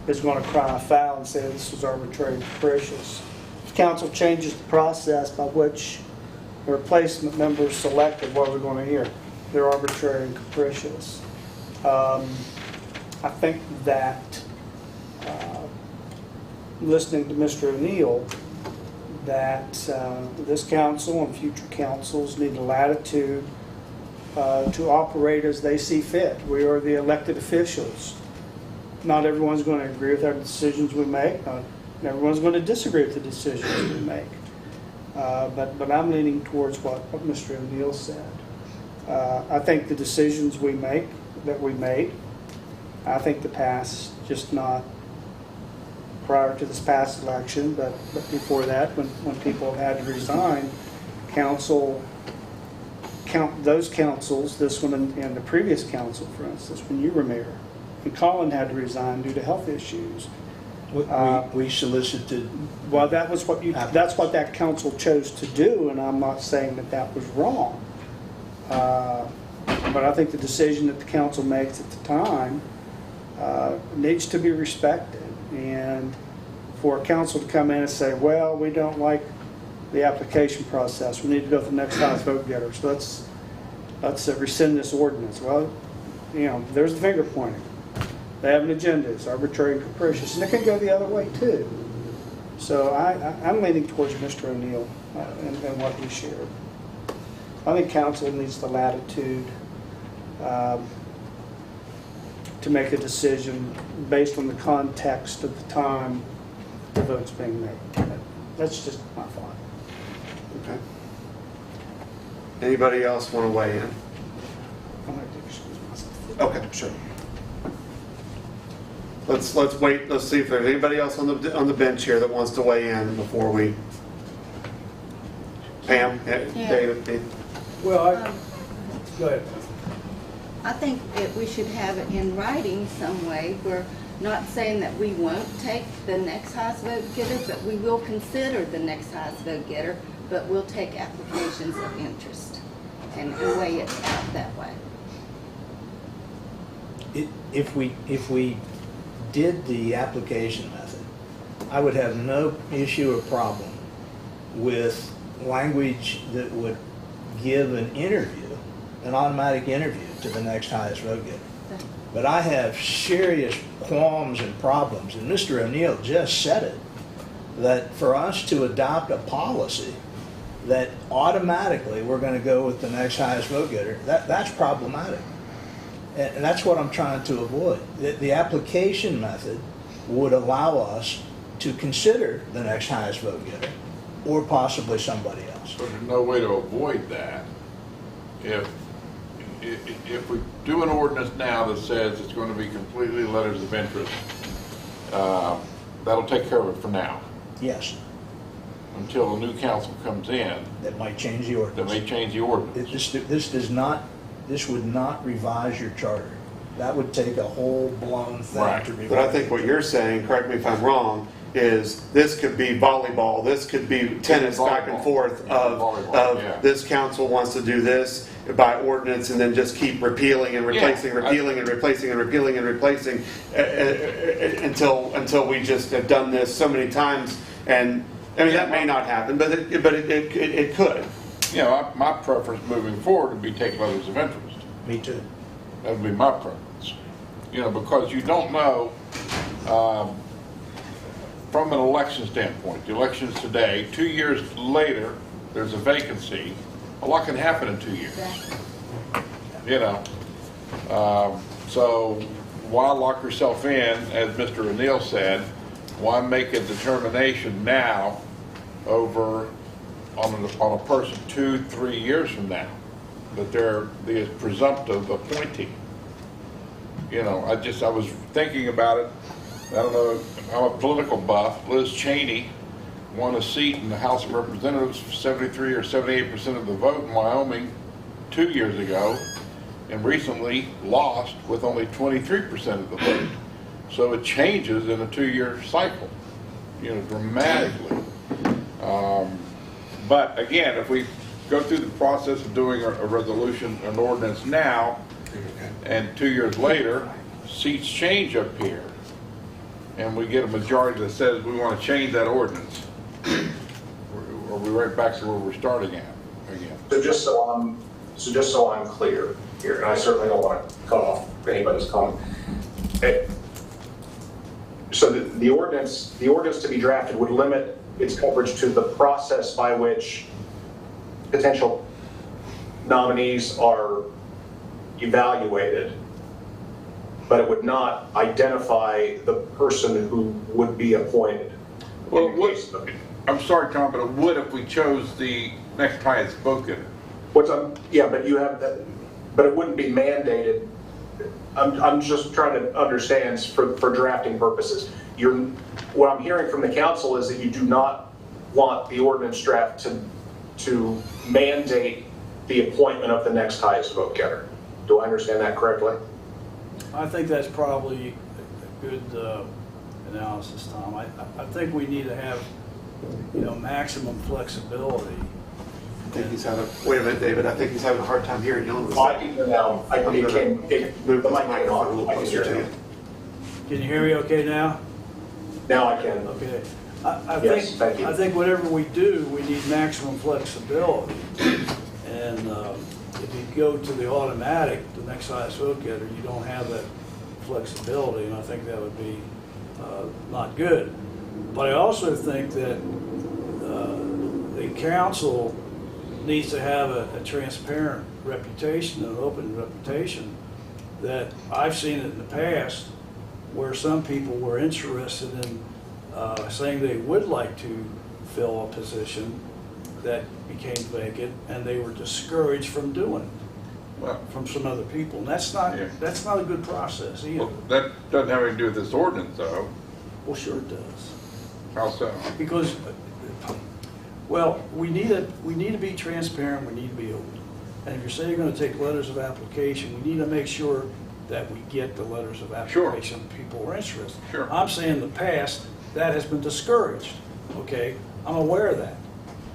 is going to cry foul and say this was arbitrary and capricious. If council changes the process by which the replacement member is selected, what are we going to hear? They're arbitrary and capricious. I think that listening to Mr. O'Neill, that this council and future councils need the latitude to operate as they see fit. We are the elected officials. Not everyone's going to agree with our decisions we make. Not everyone's going to disagree with the decisions we make. But I'm leaning towards what Mr. O'Neill said. I think the decisions we made, I think the past, just not prior to this past election, but before that, when people had to resign, those councils, this one and the previous council, for instance, when you were mayor, and Colin had to resign due to health issues. We solicited. Well, that's what that council chose to do, and I'm not saying that was wrong. But I think the decision that the council makes at the time needs to be respected. And for council to come in and say, well, we don't like the application process, we need to go to the next highest vote getter, so let's rescind this ordinance. Well, you know, there's the finger pointing. They have an agenda, it's arbitrary and capricious, and it can go the other way too. So I'm leaning towards Mr. O'Neill and what he shared. I think council needs the latitude to make a decision based on the context of the time the vote's being made. That's just my thought. Okay. Anybody else want to weigh in? I'm going to excuse myself. Okay, sure. Let's wait. Let's see if there's anybody else on the bench here that wants to weigh in before we. Pam, David. Well, go ahead. I think that we should have it in writing some way. We're not saying that we won't take the next highest vote getter, but we will consider the next highest vote getter, but we'll take applications of interest and weigh it out that way. If we did the application method, I would have no issue or problem with language that would give an automatic interview to the next highest vote getter. But I have serious qualms and problems, and Mr. O'Neill just said it, that for us to adopt a policy that automatically we're going to go with the next highest vote getter, that's problematic. And that's what I'm trying to avoid. The application method would allow us to consider the next highest vote getter or possibly somebody else. But there's no way to avoid that. If we do an ordinance now that says it's going to be completely letters of interest, that'll take care of it for now. Yes. Until a new council comes in. That might change the ordinance. That may change the ordinance. This would not revise your charter. That would take a whole-blown thing Right. to revise. But I think what you're saying, correct me if I'm wrong, is this could be volleyball, this could be tennis back and forth of this council wants to do this by ordinance and then just keep repealing and replacing, repealing and replacing and repealing and replacing until we just have done this so many times. And I mean, that may not happen, but it could. You know, my preference moving forward would be take letters of interest. Me too. That would be my preference. You know, because you don't know, from an election standpoint, the election's today, 2 years later, there's a vacancy. A lot can happen in 2 years. You know, so why lock yourself in, as Mr. O'Neill said, why make a determination now over on a person 2-3 years from now that they're the presumptive appointee? You know, I was thinking about it. I don't know, I'm a political buff. Liz Cheney won a seat in the House of Representatives, 73 or 78% of the vote in Wyoming 2 years ago, and recently lost with only 23% of the vote. So it changes in a 2-year cycle, you know, dramatically. But again, if we go through the process of doing a resolution, an ordinance now, and 2 years later, seats change up here, and we get a majority that says we want to change that ordinance, are we right back to where we're starting at again? So just so I'm clear here, and I certainly don't want to cut off anybody's comment. So the ordinance to be drafted would limit its coverage to the process by which potential nominees are evaluated, but it would not identify the person who would be appointed. Well, I'm sorry, Tom, but it would if we chose the next highest vote getter. Yeah, but you have that, but it wouldn't be mandated. I'm just trying to understand for drafting purposes. What I'm hearing from the council is that you do not want the ordinance draft to mandate the appointment of the next highest vote getter. Do I understand that correctly? I think that's probably a good analysis, Tom. I think we need to have, maximum flexibility. I think he's having, wait a minute, David, I think he's having a hard time hearing you. I can hear now. I can move the microphone a little closer to you. Can you hear me okay now? Now I can. Okay. Yes, thank you. I think whatever we do, we need maximum flexibility. And if you go to the automatic, the next highest vote getter, you don't have that flexibility, and I think that would be not good. But I also think that the council needs to have a transparent reputation, an open reputation, that I've seen it in the past where some people were interested in saying they would like to fill a position that became vacant, and they were discouraged from doing it, Well, from some other people. And that's not a good process either. well, that doesn't have anything to do with this ordinance, though. Well, sure it does. How so? Because, well, we need to be transparent, we need to be open. And if you're saying you're gonna take letters of application, we need to make sure that we get the letters of application people are interested. Sure. I'm saying in the past, that has been discouraged, okay? I'm aware of that,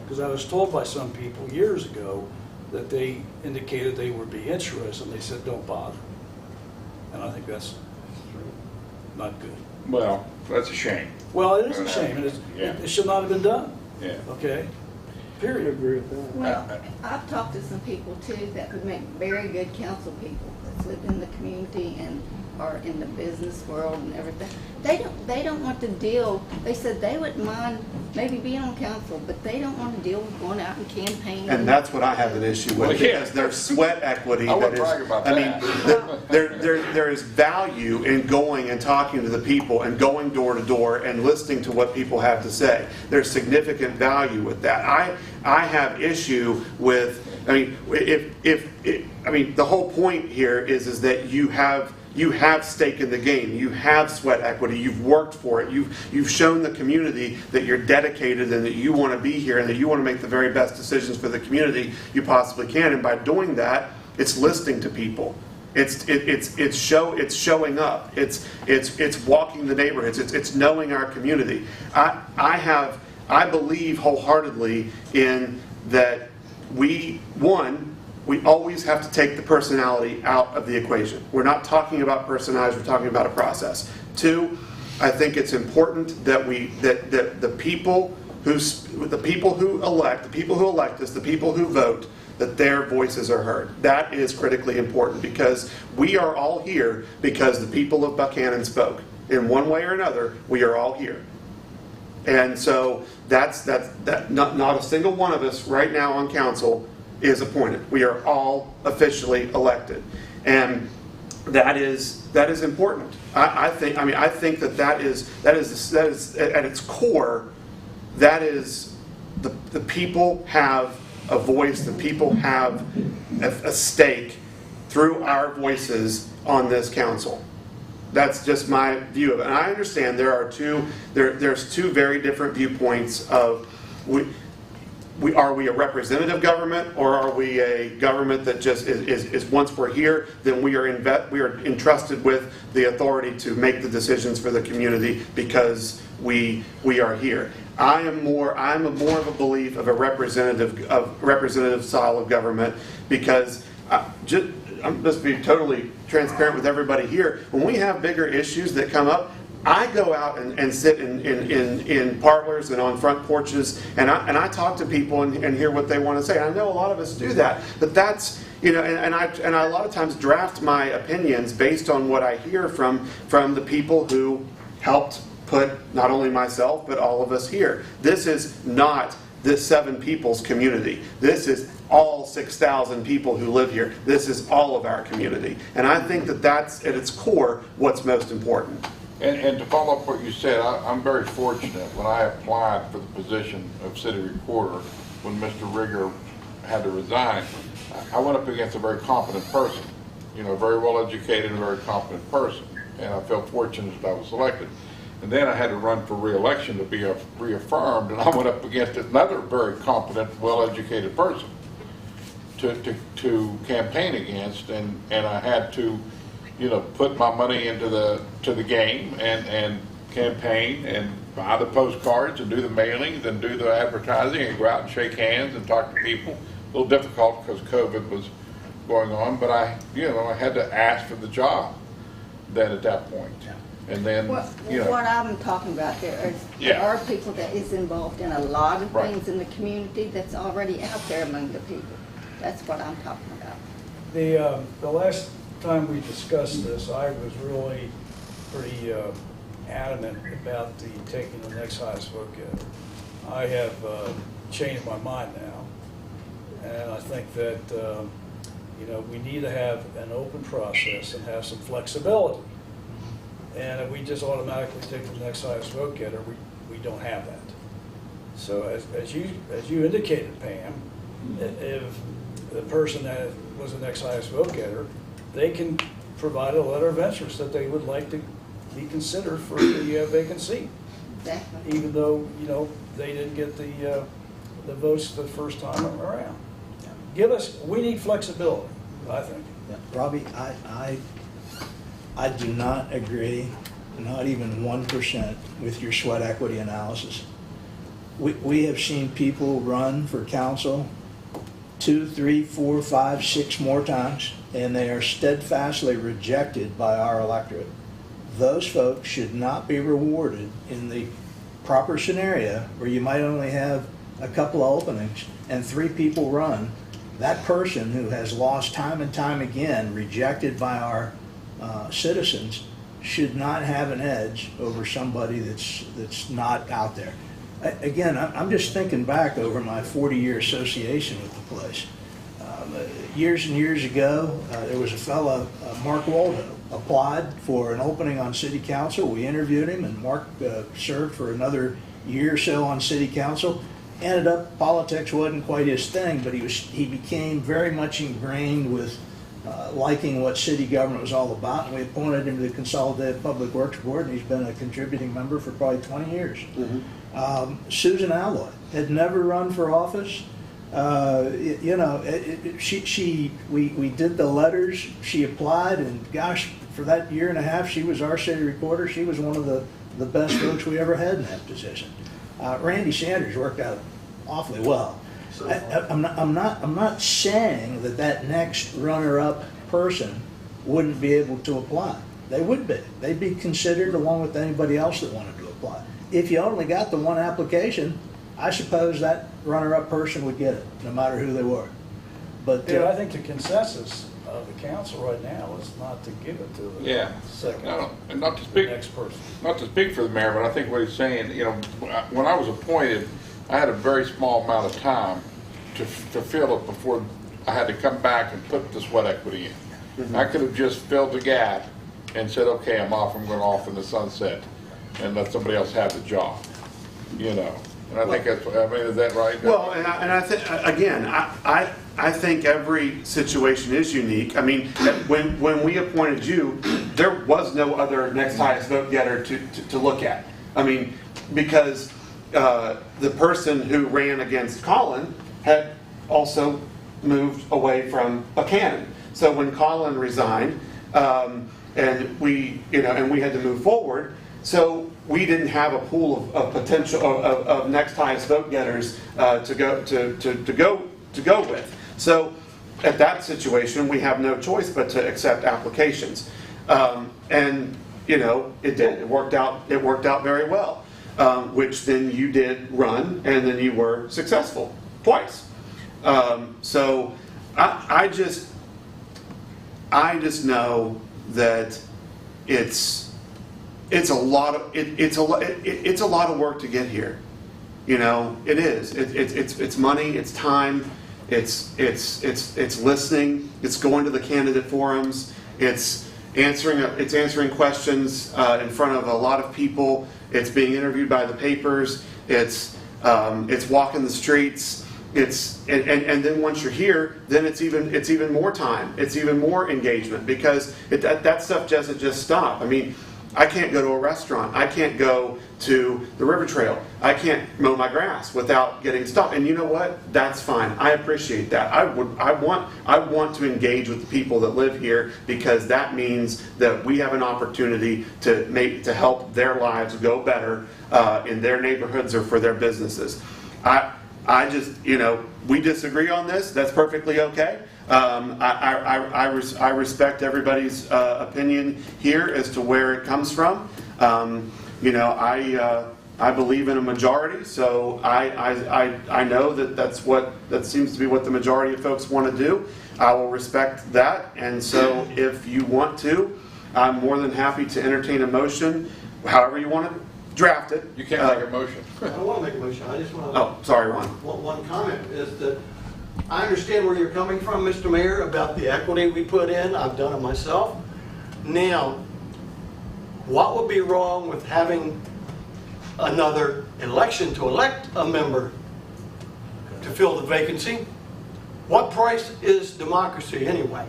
because I was told by some people years ago that they indicated they would be interested, and they said, don't bother. And I think that's not good. Well, that's a shame. Well, it is a shame, and it should not have been done, Yeah. okay? Period. I agree with that. Well, I've talked to some people too that would make very good council people that's lived in the community and are in the business world and everything. They don't want to deal, they said they wouldn't mind maybe being on council, but they don't want to deal with going out and campaigning. And that's what I have an issue with, Well, yeah. because there's sweat equity I that wouldn't is, brag about I mean, that. there is value in going and talking to the people and going door to door and listening to what people have to say. There's significant value with that. I have issue with, I mean, the whole point here is that you have stake in the game. You have sweat equity. You've worked for it. You've shown the community that you're dedicated and that you want to be here and that you want to make the very best decisions for the community you possibly can. And by doing that, it's listening to people. It's showing up. It's walking the neighborhoods. It's knowing our community. I believe wholeheartedly in that we always have to take the personality out of the equation. We're not talking about personalities, we're talking about a process. Two, I think it's important that the people who elect us, the people who vote, that their voices are heard. That is critically important, because we are all here because the people of Buchanan spoke. In one way or another, we are all here. And so that's not a single one of us right now on council is appointed. We are all officially elected, and that is important. I think that is at its core. That is the people have a voice. The people have a stake through our voices on this council. That's just my view of it. And I understand there's two very different viewpoints of are we a representative government, or are we a government that just is once we're here, then we are entrusted with the authority to make the decisions for the community because we are here. I'm more of a belief of a representative style of government, because I'm just being totally transparent with everybody here. When we have bigger issues that come up, I go out and sit in parlors and on front porches, and I talk to people and hear what they want to say. And I know a lot of us do that, but that's, and I a lot of times draft my opinions based on what I hear from the people who helped put not only myself but all of us here. This is not this 7 people's community. This is all 6,000 people who live here. This is all of our community, and I think that that's at its core what's most important. And to follow up what you said, I'm very fortunate. When I applied for the position of city recorder, when Mr. Rigger had to resign, I went up against a very competent person, very well educated and very competent person, and I felt fortunate that I was selected. And then I had to run for re-election to be reaffirmed, and I went up against another very competent, well-educated person to campaign against, and I had to put my money into the game and campaign and buy the postcards and do the mailings and do the advertising and go out and shake hands and talk to people. A little difficult because COVID was going on, but I had to ask for the job then at that point. And then, What you know, what I'm talking about there Yeah. are people that is involved in a lot of Right. things in the community that's already out there among the people. That's what I'm talking about. The last time we discussed this, I was really pretty adamant about the taking the next highest vote getter. I have changed my mind now, and I think that you know, we need to have an open process and have some flexibility. And if we just automatically take the next highest vote getter, we don't have that. So as you indicated, Pam, if the person that was the next highest vote getter, they can provide a letter of interest that they would like to be considered for the vacant seat, Exactly. even though, you know, they didn't get the votes the first time around. We need flexibility, I think. Yeah, Robbie, I do not agree, not even 1%, with your sweat equity analysis. We have seen people run for council 2, 3, 4, 5, 6 more times, and they are steadfastly rejected by our electorate. Those folks should not be rewarded in the proper scenario where you might only have a couple of openings and 3 people run. That person who has lost time and time again, rejected by our citizens, should not have an edge over somebody that's not out there. Again, I'm just thinking back over my 40-year association with the place. Years and years ago, there was a fellow, Mark Waldo, applied for an opening on city council. We interviewed him, and Mark served for another year or so on city council. Ended up, politics wasn't quite his thing, but he became very much ingrained with liking what city government was all about, and we appointed him to the Consolidated Public Works Board, and he's been a contributing member for probably 20 years. Mm-hmm. Susan Alloy had never run for office. You know, we did the letters, she applied, and gosh, for that year and a half she was our city recorder. She was one of the best folks we ever had in that position. Randy Sanders worked out awfully well. I'm not saying that next runner-up person wouldn't be able to apply. They would be. They'd be considered along with anybody else that wanted to apply. If you only got the one application, I suppose that runner-up person would get it, no matter who they were. But Yeah, I think the consensus of the council right now is not to give it to the second, No, and not to speak, next person. not to speak for the mayor, but I think what he's saying, you know, when I was appointed, I had a very small amount of time to fill it before I had to come back and put the sweat equity in. Mm-hmm. I could have just filled the gap and said, okay, I'm off, I'm going off in the sunset, and let somebody else have the job, you know. And I think that's, I mean, is that right? Well, and I think, again, I think every situation is unique. I mean, when we appointed you, there was no other next highest vote getter to look at. I mean, because the person who ran against Colin had also moved away from Buchanan. So when Colin resigned, and we had to move forward, so we didn't have a pool of potential of next highest vote getters to go with. So at that situation, we have no choice but to accept applications, and you know it did. It worked out. It worked out very well. Which then you did run, and then you were successful twice. So I just know that it's a lot of work to get here. You know, it is. It's money. It's time. It's listening. It's going to the candidate forums. It's answering questions in front of a lot of people. It's being interviewed by the papers. It's walking the streets. And then once you're here, then it's even more time. It's even more engagement because that stuff doesn't just stop. I mean, I can't go to a restaurant. I can't go to the river trail. I can't mow my grass without getting stopped. And you know what? That's fine. I appreciate that. I want to engage with the people that live here because that means that we have an opportunity to help their lives go better in their neighborhoods or for their businesses. I just, we disagree on this. That's perfectly okay. I respect everybody's opinion here as to where it comes from. I believe in a majority, so I know that seems to be what the majority of folks want to do. I will respect that, and so if you want to, I'm more than happy to entertain a motion, however you want to draft it. You can't make a motion. I don't want to make a motion, I just want to... Oh, sorry, Ron. One comment is that I understand where you're coming from, Mr. Mayor, about the equity we put in. I've done it myself. Now, what would be wrong with having another election to elect a member to fill the vacancy? What price is democracy anyway?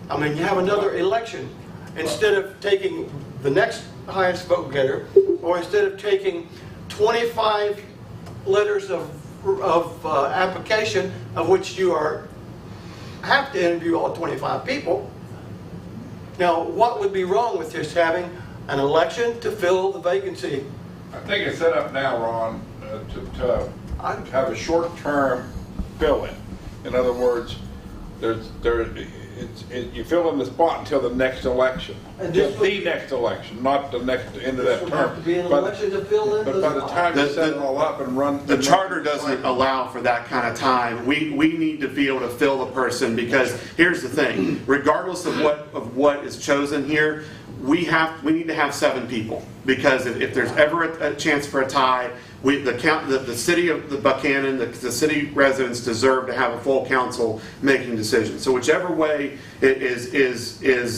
I mean, you have another election. Instead of taking the next highest vote getter, or instead of taking 25 letters of application, of which you have to interview all 25 people. Now, what would be wrong with just having an election to fill the vacancy? I think it's set up now, Ron, to have a short-term fill-in. In other words, you fill in the spot until the next election. The next election, not the next end of that term. Have to be an election to fill in But by the time you set it all up and run... The charter doesn't allow for that kind of time. We need to be able to fill the person, because here's the thing. Regardless of what is chosen here, we need to have 7 people. Because if there's ever a chance for a tie, the city of the Buchanan, the city residents deserve to have a full council making decisions. So whichever way it is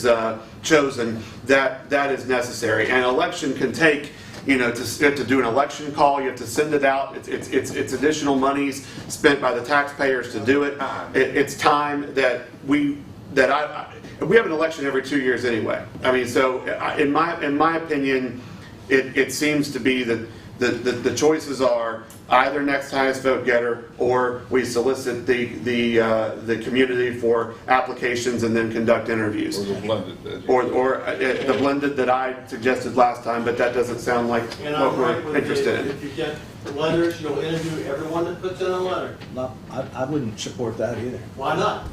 chosen, that is necessary. And election can take, you have to do an election call. You have to send it out. It's additional monies spent by the taxpayers to do it. It's time that we have an election every 2 years anyway. I mean, so in my opinion, it seems to be that the choices are either next highest vote getter, or we solicit the community for applications and then conduct interviews. Or the blended. Or the blended that I suggested last time, but that doesn't sound like what we're interested in. If you get letters, you'll interview everyone that puts in a letter. No, I wouldn't support that either. Why not?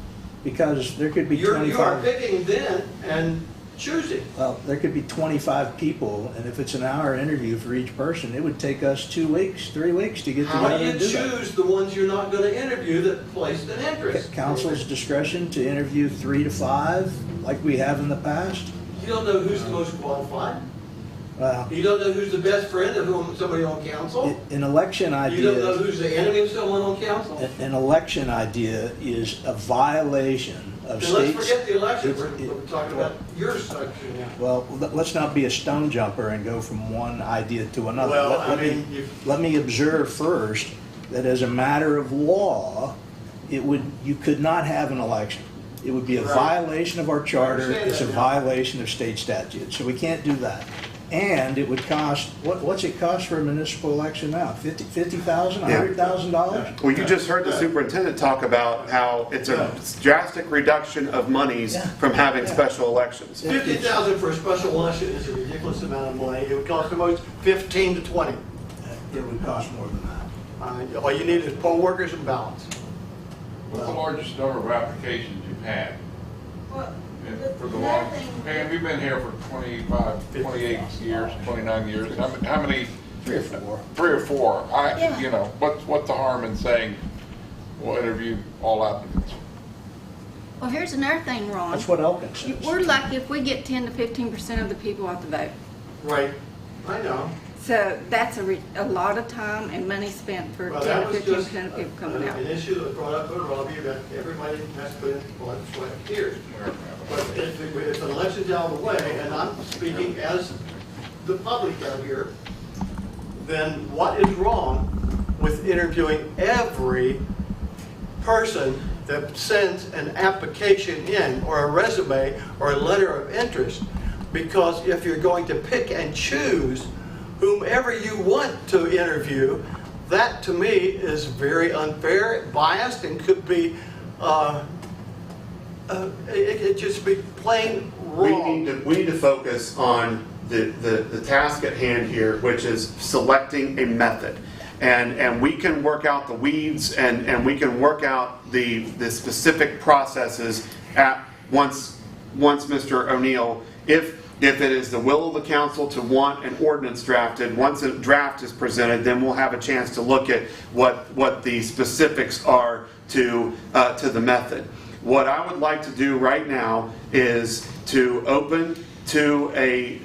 Because there could be You are 25... picking then and choosing. Well, there could be 25 people, and if it's an hour interview for each person, it would take us 2 weeks, 3 weeks to get How together do you and do that. choose the ones you're not going to interview that placed an interest? Council's discretion to interview 3 to 5, like we have in the past. You don't know who's the most qualified. Well, You don't know who's the best friend of somebody on council. an election You don't know idea, who's the enemy of someone on council. an election idea is a violation of Then let's states. forget the election. It's- We're talking about your section now. Well, let's not be a stone jumper and go from one idea to another. Well, Let me observe first that as a matter of law, you could not have an election. It would be a Right. violation of our charter. understand It's a that now. violation of state statute. So we can't do that. And it would cost, what's it cost for a municipal election now? $50,000, $100,000? Well, you just heard the superintendent talk about how it's a drastic reduction of monies Yeah. from having special elections. $50,000 for a special election is a ridiculous amount of money. It would cost the most 15 to 20. It would cost more than that. All you need is poll workers and ballots. What's the largest number of applications you've had? Well, For the long, Pam, you've been here for 25, 28 years, 29 years. How many? 3 or 4. 3 or 4. Yeah. What's the harm in saying we'll interview all applicants? Well, here's another thing, Ron. That's what Elkins says. We're lucky if we get 10 to 15% of the people out to vote. Right. I know. So that's a lot of time and money spent for Well, 10 that to was 15% just of people coming out. an issue that was brought up by Robbie about everybody has to put in blood, sweat, and tears. But if an election's out of the way, and I'm speaking as the public out here, then what is wrong with interviewing every person that sends an application in, or a resume, or a letter of interest? Because if you're going to pick and choose whomever you want to interview, that to me is very unfair, biased, and could be, it could just be plain wrong. We need to focus on the task at hand here, which is selecting a method. and we can work out the weeds and we can work out the specific processes once Mr. O'Neill, if it is the will of the council to want an ordinance drafted, once a draft is presented, then we'll have a chance to look at what the specifics are to the method. What I would like to do right now is to open I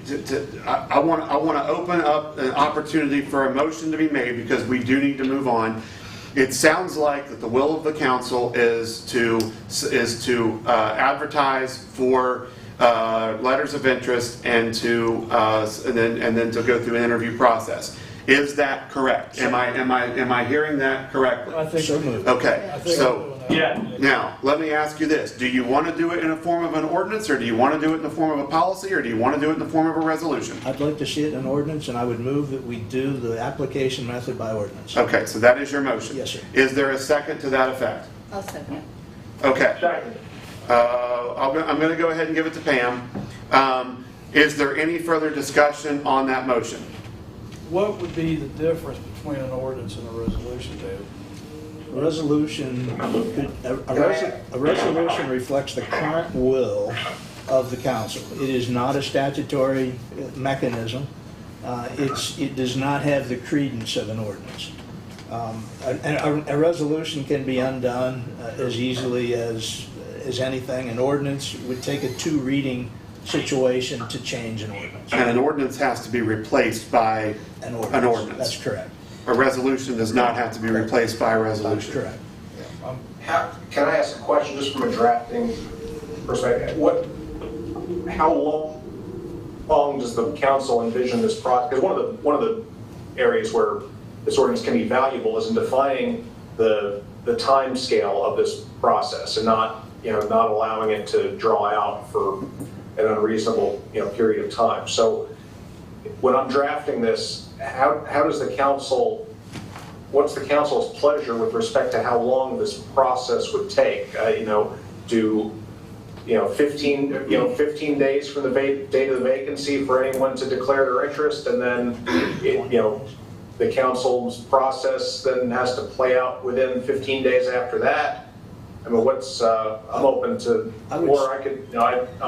want to open up an opportunity for a motion to be made, because we do need to move on. It sounds like that the will of the council is to advertise for letters of interest and then to go through an interview process. Is that correct? Am I hearing that correctly? I think So moved. Okay, so Yeah. now let me ask you this: do you want to do it in a form of an ordinance, or do you want to do it in the form of a policy, or do you want to do it in the form of a resolution? I'd like to see it in an ordinance, and I would move that we do the application method by ordinance. Okay, so that is your motion. Yes, sir. Is there a second to that effect? I'll second. Okay. Second. I'm going to go ahead and give it to Pam. Is there any further discussion on that motion? What would be the difference between an ordinance and a resolution, David? A resolution reflects the current will of the council. It is not a statutory mechanism. It does not have the credence of an ordinance. A resolution can be undone as easily as anything. An ordinance would take a two-reading situation to change an ordinance. And an ordinance has to be replaced by An an ordinance. That's correct. A resolution does not have to be replaced by a resolution. That's correct. Can I ask a question just from a drafting perspective? How long does the council envision this process? Because one of the areas where this ordinance can be valuable is in defining the time scale of this process, and not allowing it to draw out for an unreasonable period of time. So when I'm drafting this, how does the council? What's the council's pleasure with respect to how long this process would take? 15 days from the date of the vacancy for anyone to declare their interest, and then the council's process then has to play out within 15 days after that. I mean, I'm open to, I'm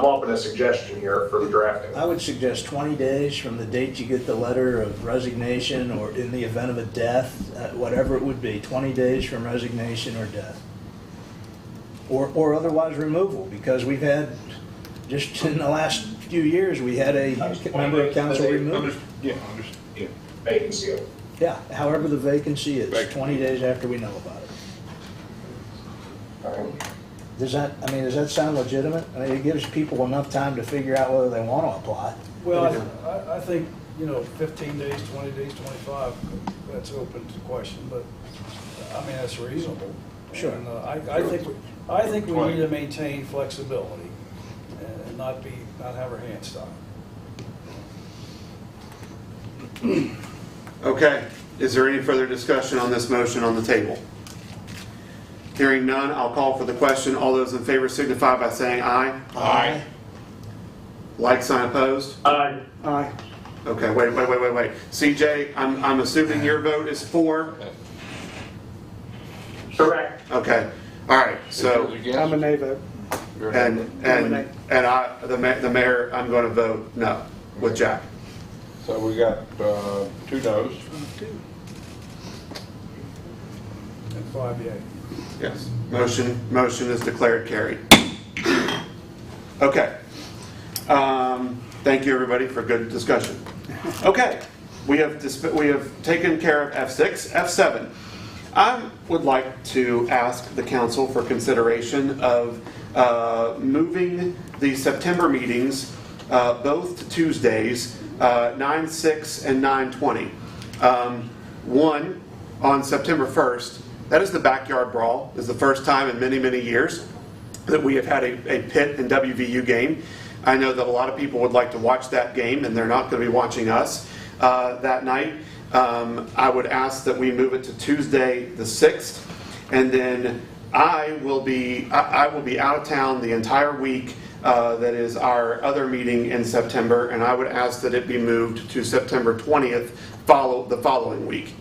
open to suggestion here for the drafting. I would suggest 20 days from the date you get the letter of resignation, or in the event of a death, whatever it would be, 20 days from resignation or death. Or otherwise removal, because we've had, just in the last few years, we had a member of council removed. Vacancy. Yeah, however the vacancy is, 20 days after we know about it. Does that sound legitimate? I mean, it gives people enough time to figure out whether they want to apply. Well, I think, 15 days, 20 days, 25, that's open to question, but, that's reasonable. Sure. And I think we need to maintain flexibility and not have our hands tied. Okay. Is there any further discussion on this motion on the table? Hearing none, I'll call for the question. All those in favor signify by saying aye. Aye. Like sign opposed? Aye. Aye. Okay, wait. CJ, I'm assuming your vote is for? Correct. Okay. All right. So, I'm a nay vote. and the mayor, I'm going to vote no with Jack. So we got 2 noes. And 5 yea. Yes. Motion is declared carried. Okay. Thank you, everybody, for good discussion. Okay. We have taken care of F6. F7. I would like to ask the council for consideration of moving the September meetings both to Tuesdays, 9/6 and 9/20. One on September 1st. That is the Backyard Brawl. It's the first time in many, many years that we have had a Pitt and WVU game. I know that a lot of people would like to watch that game, and they're not going to be watching us that night. I would ask that we move it to Tuesday the 6th, and then I will be out of town the entire week. That is our other meeting in September, and I would ask that it be moved to September 20th, the following week.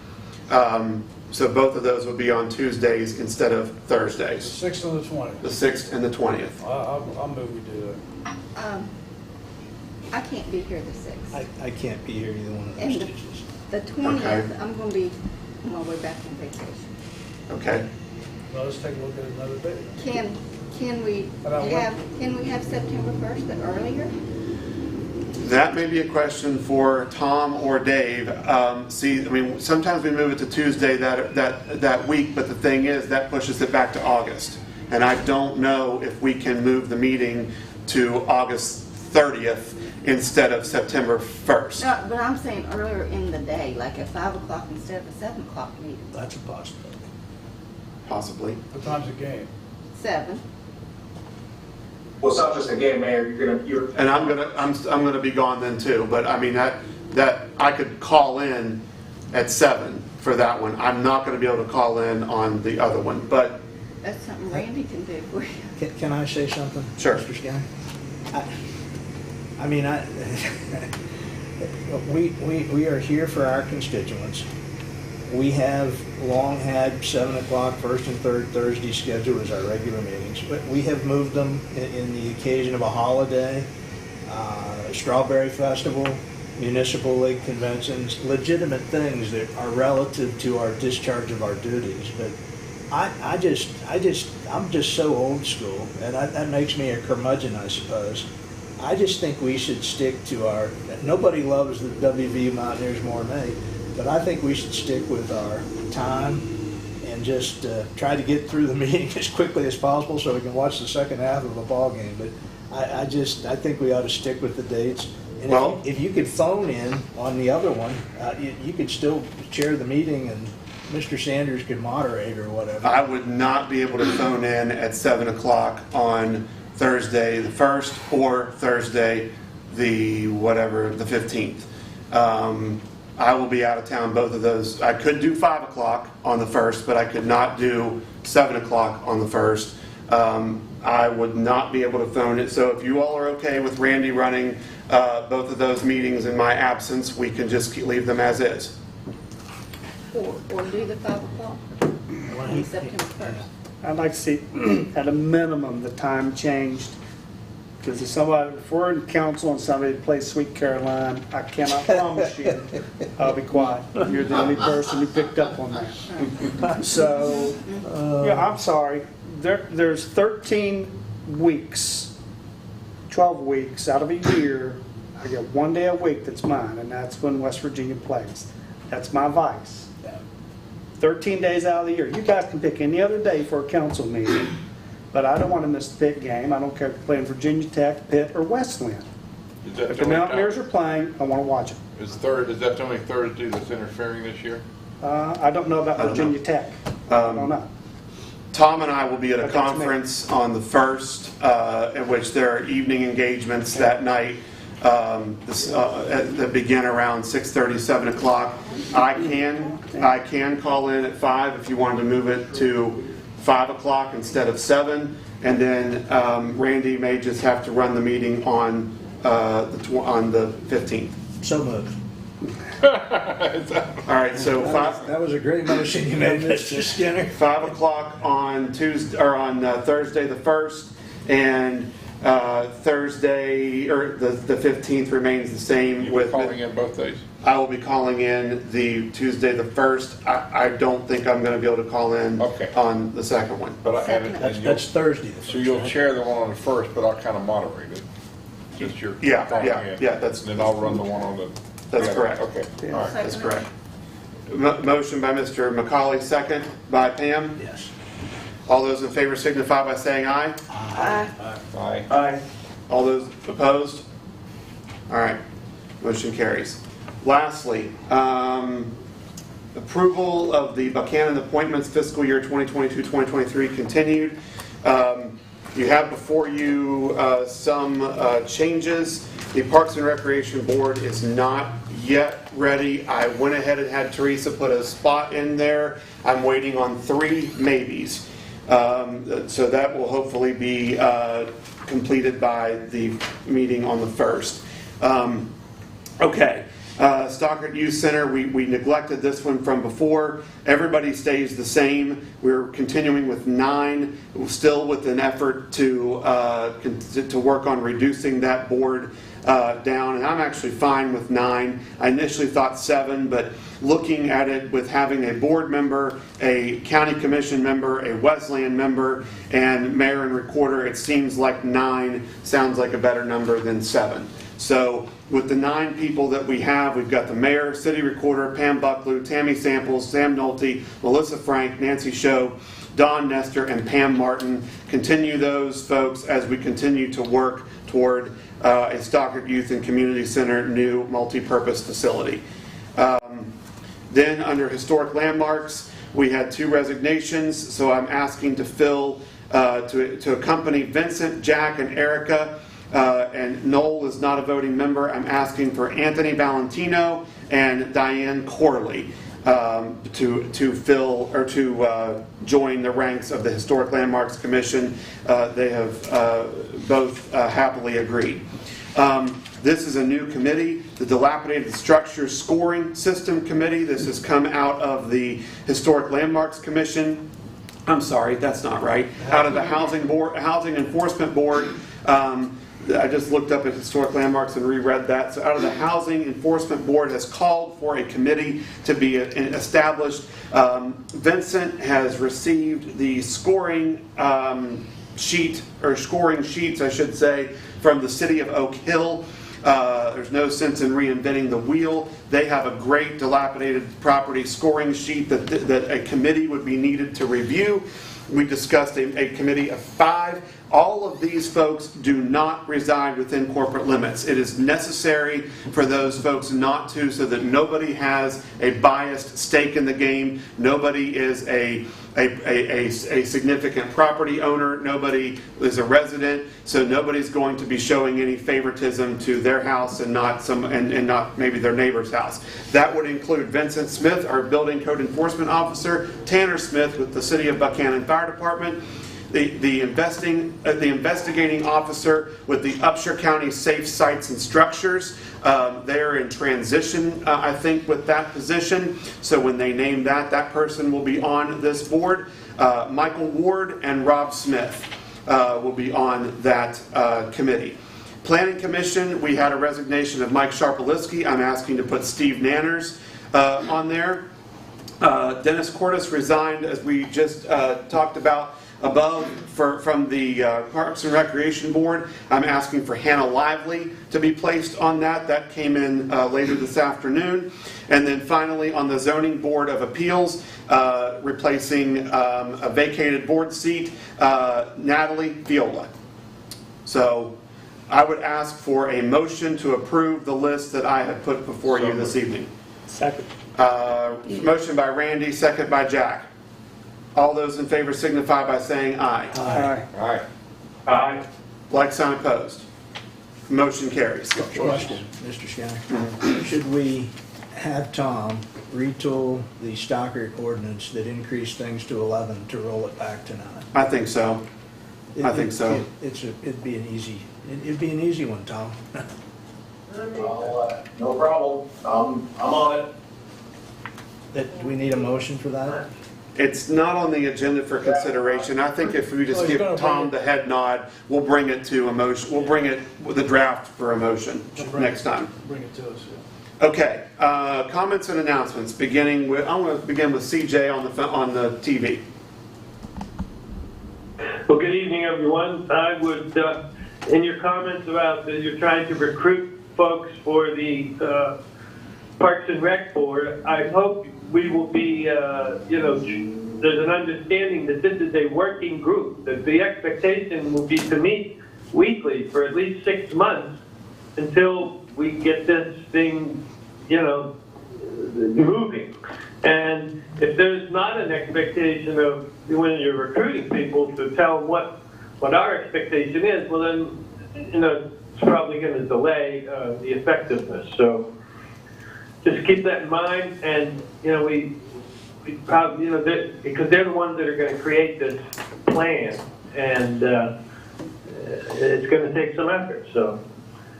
So both of those will be on Tuesdays instead of The Thursdays, 6th and the 20th. the 6th and the 20th. I'll move we do it. I can't be here the 6th. I can't be here either one of And those the- Tuesdays. The 20th, Okay. I'm going to be on my way back from vacation. Okay. Well, let's take a look at another day. Can we About what? have September 1st earlier? That may be a question for Tom or Dave. See, I mean, sometimes we move it to Tuesday that week, but the thing is, that pushes it back to August. And I don't know if we can move the meeting to August 30th instead of September 1st. No, but I'm saying earlier in the day, like at 5 o'clock instead of a 7 o'clock meeting. That's a possibility. Possibly. What time's the game? 7. Well, it's not just a game, Mayor, you're And I'm gonna be gone then too, but I mean, that I could call in at 7 for that one. I'm not gonna be able to call in on the other one, but That's something Randy can do for you. Can I say something? Sure. Mr. Skinner? I mean, we are here for our constituents. We have long had 7 o'clock first and third Thursday scheduled as our regular meetings, but we have moved them in the occasion of a holiday, Strawberry Festival, Municipal League conventions, legitimate things that are relative to our discharge of our duties. But I'm just so old school, and that makes me a curmudgeon, I suppose. I just think we should stick to our, nobody loves the WVU Mountaineers more than me, but I think we should stick with our time and just try to get through the meeting as quickly as possible so we can watch the second half of the ball game. But I think we ought to stick with the dates. And Well, if you could phone in on the other one, you could still chair the meeting and Mr. Sanders could moderate or whatever. I would not be able to phone in at 7 o'clock on Thursday the 1st or Thursday the 15th. I will be out of town both of those. I could do 5 o'clock on the 1st, but I could not do 7 o'clock on the 1st. I would not be able to phone it. So if you all are okay with Randy running both of those meetings in my absence, we can just leave them as is. Or do the 5 o'clock on September 1st. I'd like to see, at a minimum, the time changed. Because if we're in council and somebody plays Sweet Caroline, I cannot promise you, I'll be quiet. You're the only person who picked up on that. So, yeah, I'm sorry. There's 13 weeks, 12 weeks out of a year. I get 1 day a week that's mine, and that's when West Virginia plays. That's my vice. 13 days out of the year. You guys can pick any other day for a council meeting, but I don't want to miss the Pitt game. I don't care if you're playing Virginia Tech, Pitt, or Westland. If the Mountaineers are playing, I want to watch it. Is that the only Thursday that's interfering this year? I don't know about I don't Virginia know. Tech. I don't know. Tom and I will be at a Okay, it's me. conference on the 1st, in which there are evening engagements that night that begin around 6:30, 7 o'clock. I can call in at 5 if you wanted to move it to 5 o'clock instead of 7, and then Randy may just have to run the meeting on the 15th. So moved. All right, so 5. That was a great motion you made, Mr. Skinner. 5 o'clock on Tuesday or on Thursday the 1st, and Thursday or the 15th remains the same. You'll be calling in both days? I will be calling in the Tuesday the 1st. I don't think I'm going to be able to call in on the second one. But That's Thursday. the So 1st, you'll right? chair the one on the 1st, but I'll kind of moderate it. Just your Yeah, calling in. that's- And then I'll run the one on the. That's correct. Okay, all right. That's correct. Motion by Mr. McCauley, second by Pam. Yes. All those in favor signify by saying aye. Aye. Aye. All those opposed? All right, motion carries. Lastly, approval of the Buchanan appointments fiscal year 2022-2023 continued. You have before you some changes. The Parks and Recreation Board is not yet ready. I went ahead and had Teresa put a spot in there. I'm waiting on 3 maybes. So that will hopefully be completed by the meeting on the 1st. Okay, Stockard Youth Center, we neglected this one from before. Everybody stays the same. We're continuing with 9, still with an effort to work on reducing that board down, and I'm actually fine with 9. I initially thought 7, but looking at it with having a board member, a county commission member, a Wesleyan member, and mayor and recorder, it seems like 9 sounds like a better number than 7. So with the 9 people that we have, we've got the mayor, city recorder, Pam Bucklew, Tammy Samples, Sam Nolte, Melissa Frank, Nancy Show, Dawn Nestor, and Pam Martin. Continue those folks as we continue to work toward a Stockard Youth and Community Center new multi-purpose facility. Then under historic landmarks, we had 2 resignations, so I'm asking to fill, to accompany Vincent, Jack, and Erica, and Noel is not a voting member. I'm asking for Anthony Valentino and Diane Corley to fill or to join the ranks of the Historic Landmarks Commission. They have both happily agreed. This is a new committee, the Dilapidated Structures Scoring System Committee. This has come out of the Historic Landmarks Commission. I'm sorry, that's not right. Out of the Housing Enforcement Board. I just looked up at Historic Landmarks and reread that. So out of the Housing Enforcement Board has called for a committee to be established. Vincent has received the scoring sheet, or scoring sheets, I should say, from the city of Oak Hill. There's no sense in reinventing the wheel. They have a great dilapidated property scoring sheet that a committee would be needed to review. We discussed a committee of 5. All of these folks do not reside within corporate limits. It is necessary for those folks not to, so that nobody has a biased stake in the game. Nobody is a significant property owner. Nobody is a resident. So nobody's going to be showing any favoritism to their house and not not maybe their neighbor's house. That would include Vincent Smith, our building code enforcement officer, Tanner Smith with the City of Buchanan Fire Department, the investigating officer with the Upshur County Safe Sites and Structures. They're in transition, I think, with that position. So when they name that person will be on this board. Michael Ward and Rob Smith will be on that committee. Planning Commission, we had a resignation of Mike Scharpalski. I'm asking to put Steve Nanners on there. Dennis Cordes resigned, as we just talked about above, from the Parks and Recreation Board. I'm asking for Hannah Lively to be placed on that. That came in later this afternoon. And then finally on the Zoning Board of Appeals, replacing a vacated board seat, Natalie Viola. So I would ask for a motion to approve the list that I have put before you this evening. Second. Motion by Randy, second by Jack. All those in favor signify by saying aye. Aye. Aye. Aye. Like sign opposed. Motion carries. Question, Mr. Shannon. Should we have Tom retool the Stockard ordinance that increased things to 11 to roll it back to 9? I think so. I think so. It'd be an easy one, Tom. No problem. I'm on it. Do we need a motion for that? It's not on the agenda for consideration. I think if we just give Tom the head nod, we'll bring it to a motion. We'll bring it with a draft for a motion next time. Bring it to us, yeah. Okay. Comments and announcements. Beginning with, I'm going to begin with CJ on the TV. Well, good evening, everyone. I would, in your comments about that you're trying to recruit folks for the Parks and Rec Board, I hope we will be, there's an understanding that this is a working group, that the expectation will be to meet weekly for at least 6 months until we get this thing, moving. And if there's not an expectation of, when you're recruiting people, to tell them what our expectation is, well then, it's probably going to delay the effectiveness. So just keep that in mind, and we probably, because they're the ones that are going to create this plan, and it's going to take some effort. So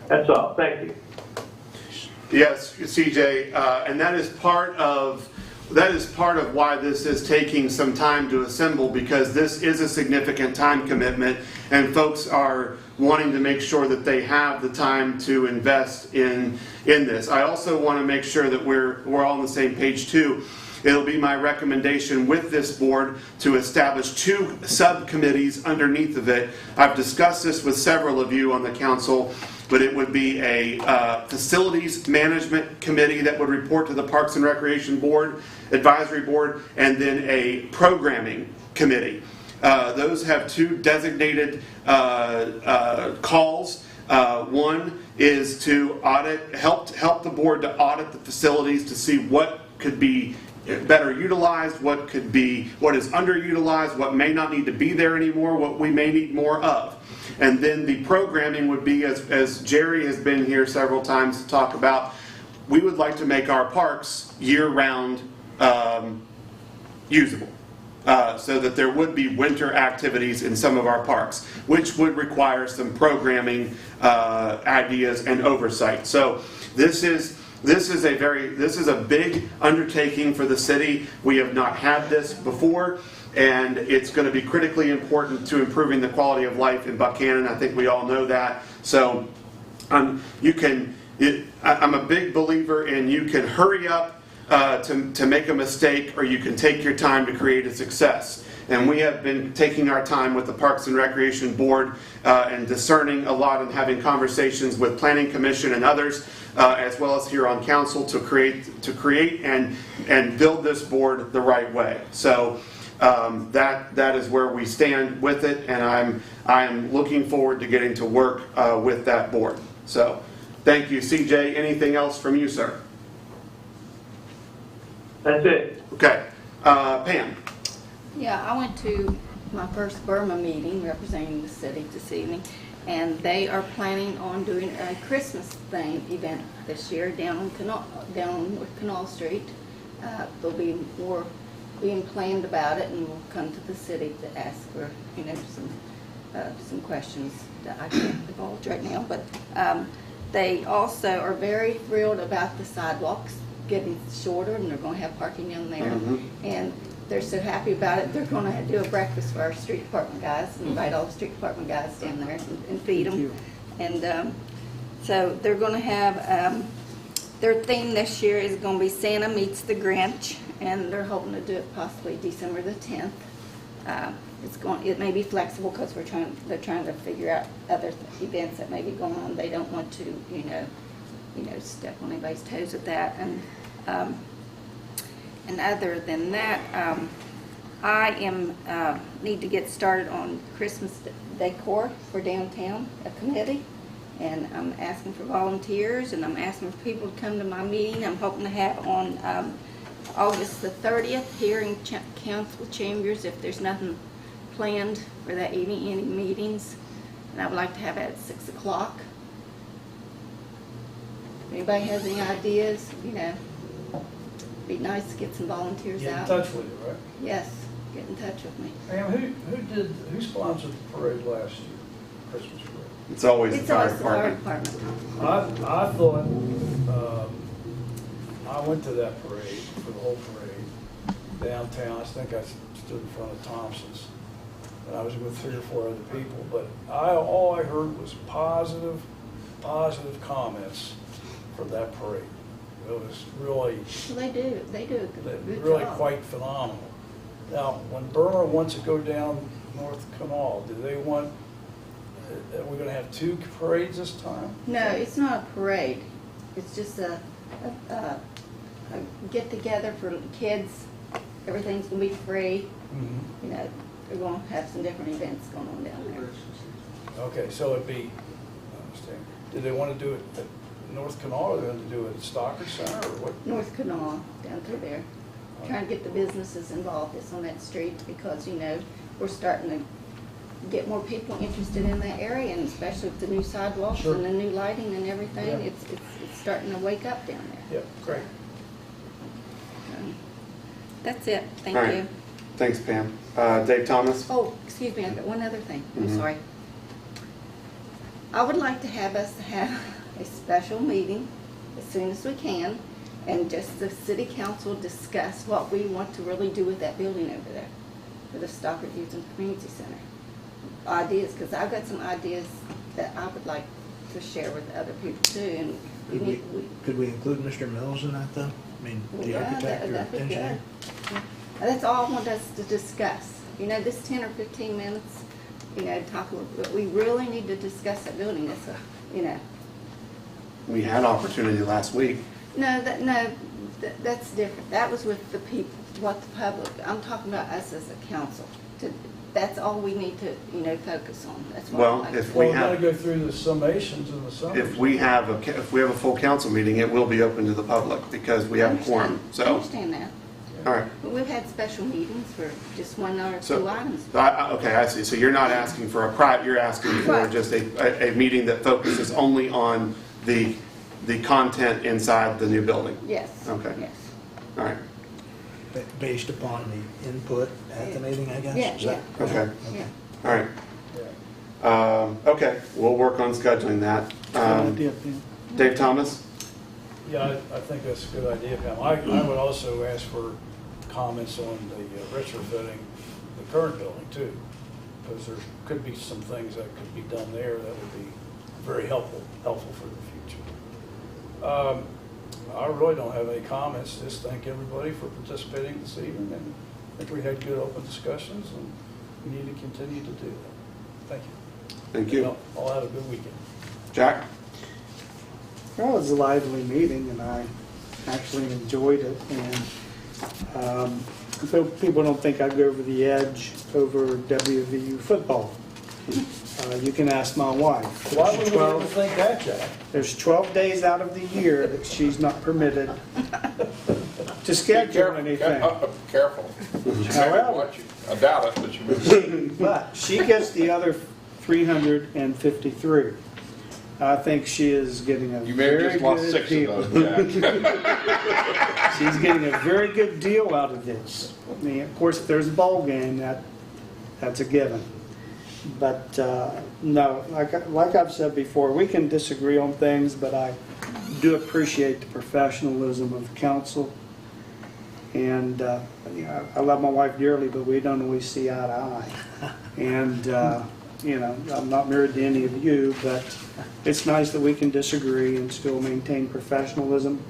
that's all. Thank you. Yes, CJ, and that is part of why this is taking some time to assemble, because this is a significant time commitment, and folks are wanting to make sure that they have the time to invest in this. I also want to make sure that we're all on the same page too. It'll be my recommendation with this board to establish 2 subcommittees underneath of it. I've discussed this with several of you on the council, but it would be a facilities management committee that would report to the Parks and Recreation Board, Advisory Board, and then a programming committee. Those have 2 designated calls. One is to help the board to audit the facilities to see what could be better utilized, what is underutilized, what may not need to be there anymore, what we may need more of. And then the programming would be, as Jerry has been here several times to talk about, we would like to make our parks year-round usable. So that there would be winter activities in some of our parks, which would require some programming ideas and oversight. So this is a big undertaking for the city. We have not had this before, and it's going to be critically important to improving the quality of life in Buchanan. I think we all know that. So I'm a big believer in you can hurry up to make a mistake, or you can take your time to create a success. And we have been taking our time with the Parks and Recreation Board and discerning a lot and having conversations with Planning Commission and others, as well as here on council, to create and build this board the right way. So that is where we stand with it, and I'm looking forward to getting to work with that board. So thank you, CJ. Anything else from you, sir? That's it. Okay. Pam? Yeah, I went to my first Burma meeting representing the city this evening, and they are planning on doing a Christmas-themed event this year down on North Canal Street. There'll be more being planned about it, and we'll come to the city to ask for, some questions that I can't divulge right now. But they also are very thrilled about the sidewalks getting shorter, and they're going to have parking down there. Mm-hmm. And they're so happy about it, they're going to do a breakfast for our street department guys, and invite all the street department guys down there and feed them. And so they're going to have, their theme this year is going to be Santa Meets the Grinch, and they're hoping to do it possibly December the 10th. It may be flexible because they're trying to figure out other events that may be going on. They don't want to, step on anybody's toes with that. And other than that, I need to get started on Christmas decor for downtown, a committee, and I'm asking for volunteers, and I'm asking for people to come to my meeting. I'm hoping to have on August the 30th here in council chambers, if there's nothing planned for that evening, any meetings, and I would like to have it at 6 o'clock. If anybody has any ideas, it'd be nice to get some volunteers Get in out. touch with you, right? Yes, get in touch with me. Pam, who sponsored the parade last year, Christmas parade? It's always It's the fire always the fire department. department. I thought, I went to that parade, for the whole parade, downtown. I think I stood in front of Thompson's, and I was with 3 or 4 other people, but all I heard was positive comments for that parade. It was really, Well, they do a good really job. quite phenomenal. Now, when Burma wants to go down North Canal, do they want, are we going to have 2 parades this time? No, it's not a parade. It's just a get-together for kids. Everything's going to be free. Mm-hmm. They're going to have some different events going on down there. Okay, so it'd be, I understand. Do they want to do it at North Canal, or they want to do it at Stocker Center, or what? North Canal, down through there. Trying to get the businesses involved on that street, because, we're starting to get more people interested in that area, and especially with the new sidewalks Sure. and the new lighting and everything. Yeah. It's starting to wake up down there. Yep, great. That's it. Thank All right. you. Thanks, Pam. Dave Thomas? Oh, excuse me, I've got one other thing. I'm Mhm. sorry. I would like to have us have a special meeting as soon as we can, and just the city council discuss what we want to really do with that building over there for the Stockard Youth and Community Center. Ideas, because I've got some ideas that I would like to share with other people too. And Could we include Mr. Mills in that, though? I mean, the architect or that'd be engineer? good. Yeah. That's all I want us to discuss. You know, this 10 or 15 minutes, you know, talk a little bit. We really need to discuss that building. It's a, you know. We had opportunity last week. That's different. That was with the people, what the public. I'm talking about us as a council. That's all we need to, you know, focus on. That's what Well, I like. if Well, we we gotta have, go through the summations and the summaries. if we have a full council meeting, it will be open to the public because we have a quorum. I So, understand that. all right. But we've had special meetings for just one or So, two items. Okay, I see. So you're not asking for you're asking for Right. just a meeting that focuses only on the content inside the new building? Yes. Okay. Yes. All right. Based upon the input at the meeting, I guess? Yeah, Is that yeah. Okay. Yeah. All right. Yeah. Okay, we'll work on scheduling that. Dave Thomas? Yeah, I think that's a good idea, Pam. I would also ask for comments on the retrofitting the current building too, because there could be some things that could be done there that would be very helpful for the future. I really don't have any comments. Just thank everybody for participating this evening, and I think we had good open discussions, and we need to continue to do that. Thank you. Thank you. All have a good weekend. Jack? Well, it was a lively meeting, and I actually enjoyed it. And so people don't think I go over the edge over WVU football. You can ask my wife. Why would we ever think that, Jack? There's 12 days out of the year that she's not permitted to schedule anything. Careful. However, I doubt it, but you may. but she gets the other 353. I think she is getting a You may have very just lost good 6 deal. of those, Jack. She's getting a very good deal out of this. I mean, of course, if there's a bowl game, that's a given. But no, like I've said before, we can disagree on things, but I do appreciate the professionalism of the council. And you know, I love my wife dearly, but we don't always see eye to eye. And you know, I'm not married to any of you, but it's nice that we can disagree and still maintain professionalism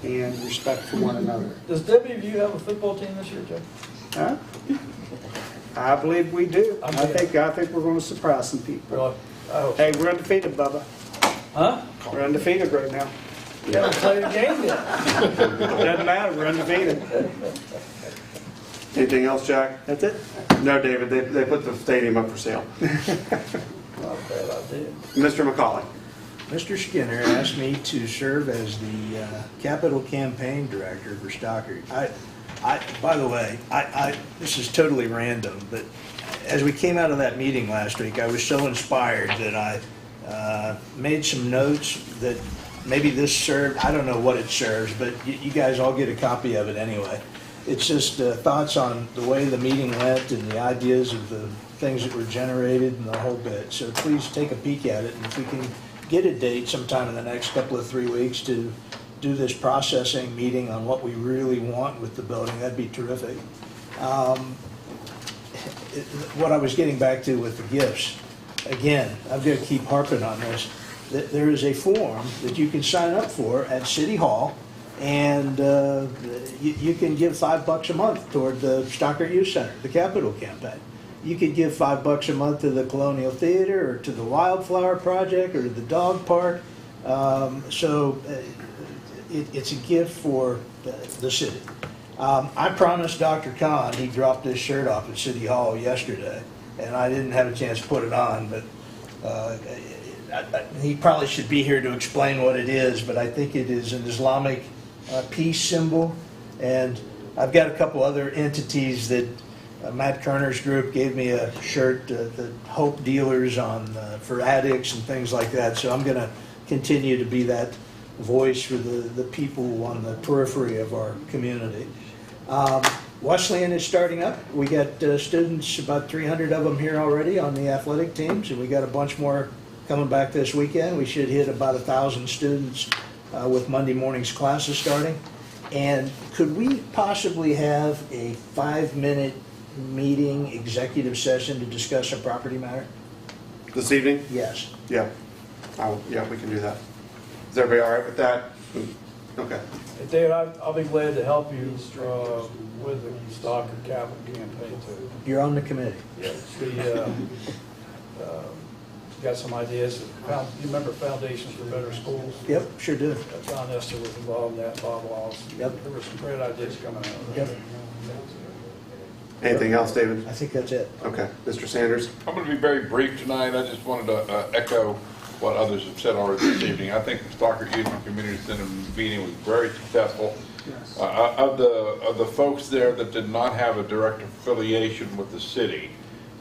and respect for one another. Does WVU have a football team this year, Jack? Huh? I believe we do. I'm I in. think we're going to surprise some people. Really? I hope. Hey, we're undefeated, Bubba. Huh? We're undefeated right now. You haven't played a game yet. Doesn't matter. We're undefeated. Anything else, Jack? That's it. No, David, they put the stadium up for sale. Not a bad idea. Mr. McCauley? Mr. Skinner asked me to serve as the capital campaign director for Stockard. By the way, this is totally random, but as we came out of that meeting last week, I was so inspired that I made some notes that maybe this served. I don't know what it serves, but you guys all get a copy of it anyway. It's just thoughts on the way the meeting went and the ideas of the things that were generated and the whole bit. So please take a peek at it, and if we can get a date sometime in the next couple of 3 weeks to do this processing meeting on what we really want with the building, that'd be terrific. What I was getting back to with the gifts, again, I've got to keep harping on this. There is a form that you can sign up for at City Hall, and you can give $5 a month toward the Stockard Youth Center, the capital campaign. You could give $5 a month to the Colonial Theater, or to the Wildflower Project, or to the dog park. It's a gift for the city. I promised Dr. Khan he dropped this shirt off at City Hall yesterday, and I didn't have a chance to put it on, but he probably should be here to explain what it is, but I think it is an Islamic peace symbol, and I've got a couple other entities that Matt Kerner's group gave me a shirt, the Hope Dealers for addicts and things like that, so I'm going to continue to be that voice for the people on the periphery of our community. Wesleyan is starting up. We got students, about 300 of them here already on the athletic teams, and we got a bunch more coming back this weekend. We should hit about 1,000 students with Monday morning's classes starting. And could we possibly have a 5-minute meeting, executive session to discuss a property matter? This evening? Yes. Yeah. Yeah, we can do that. Is everybody all right with that? Okay. Hey, David, I'll be glad to help you with the stock and capital campaign too. You're on the committee. Got some ideas. You remember Foundations for Better Schools? Yep, sure do. John Esther was involved in that, Bob Wallace. Yep. There were some great ideas coming out of Yep. that. Anything else, David? I think that's it. Okay. Mr. Sanders? I'm going to be very brief tonight. I just wanted to echo what others have said already this evening. I think the Stockard Youth and Community Center meeting was very successful. Yes. Of the folks there that did not have a direct affiliation with the city,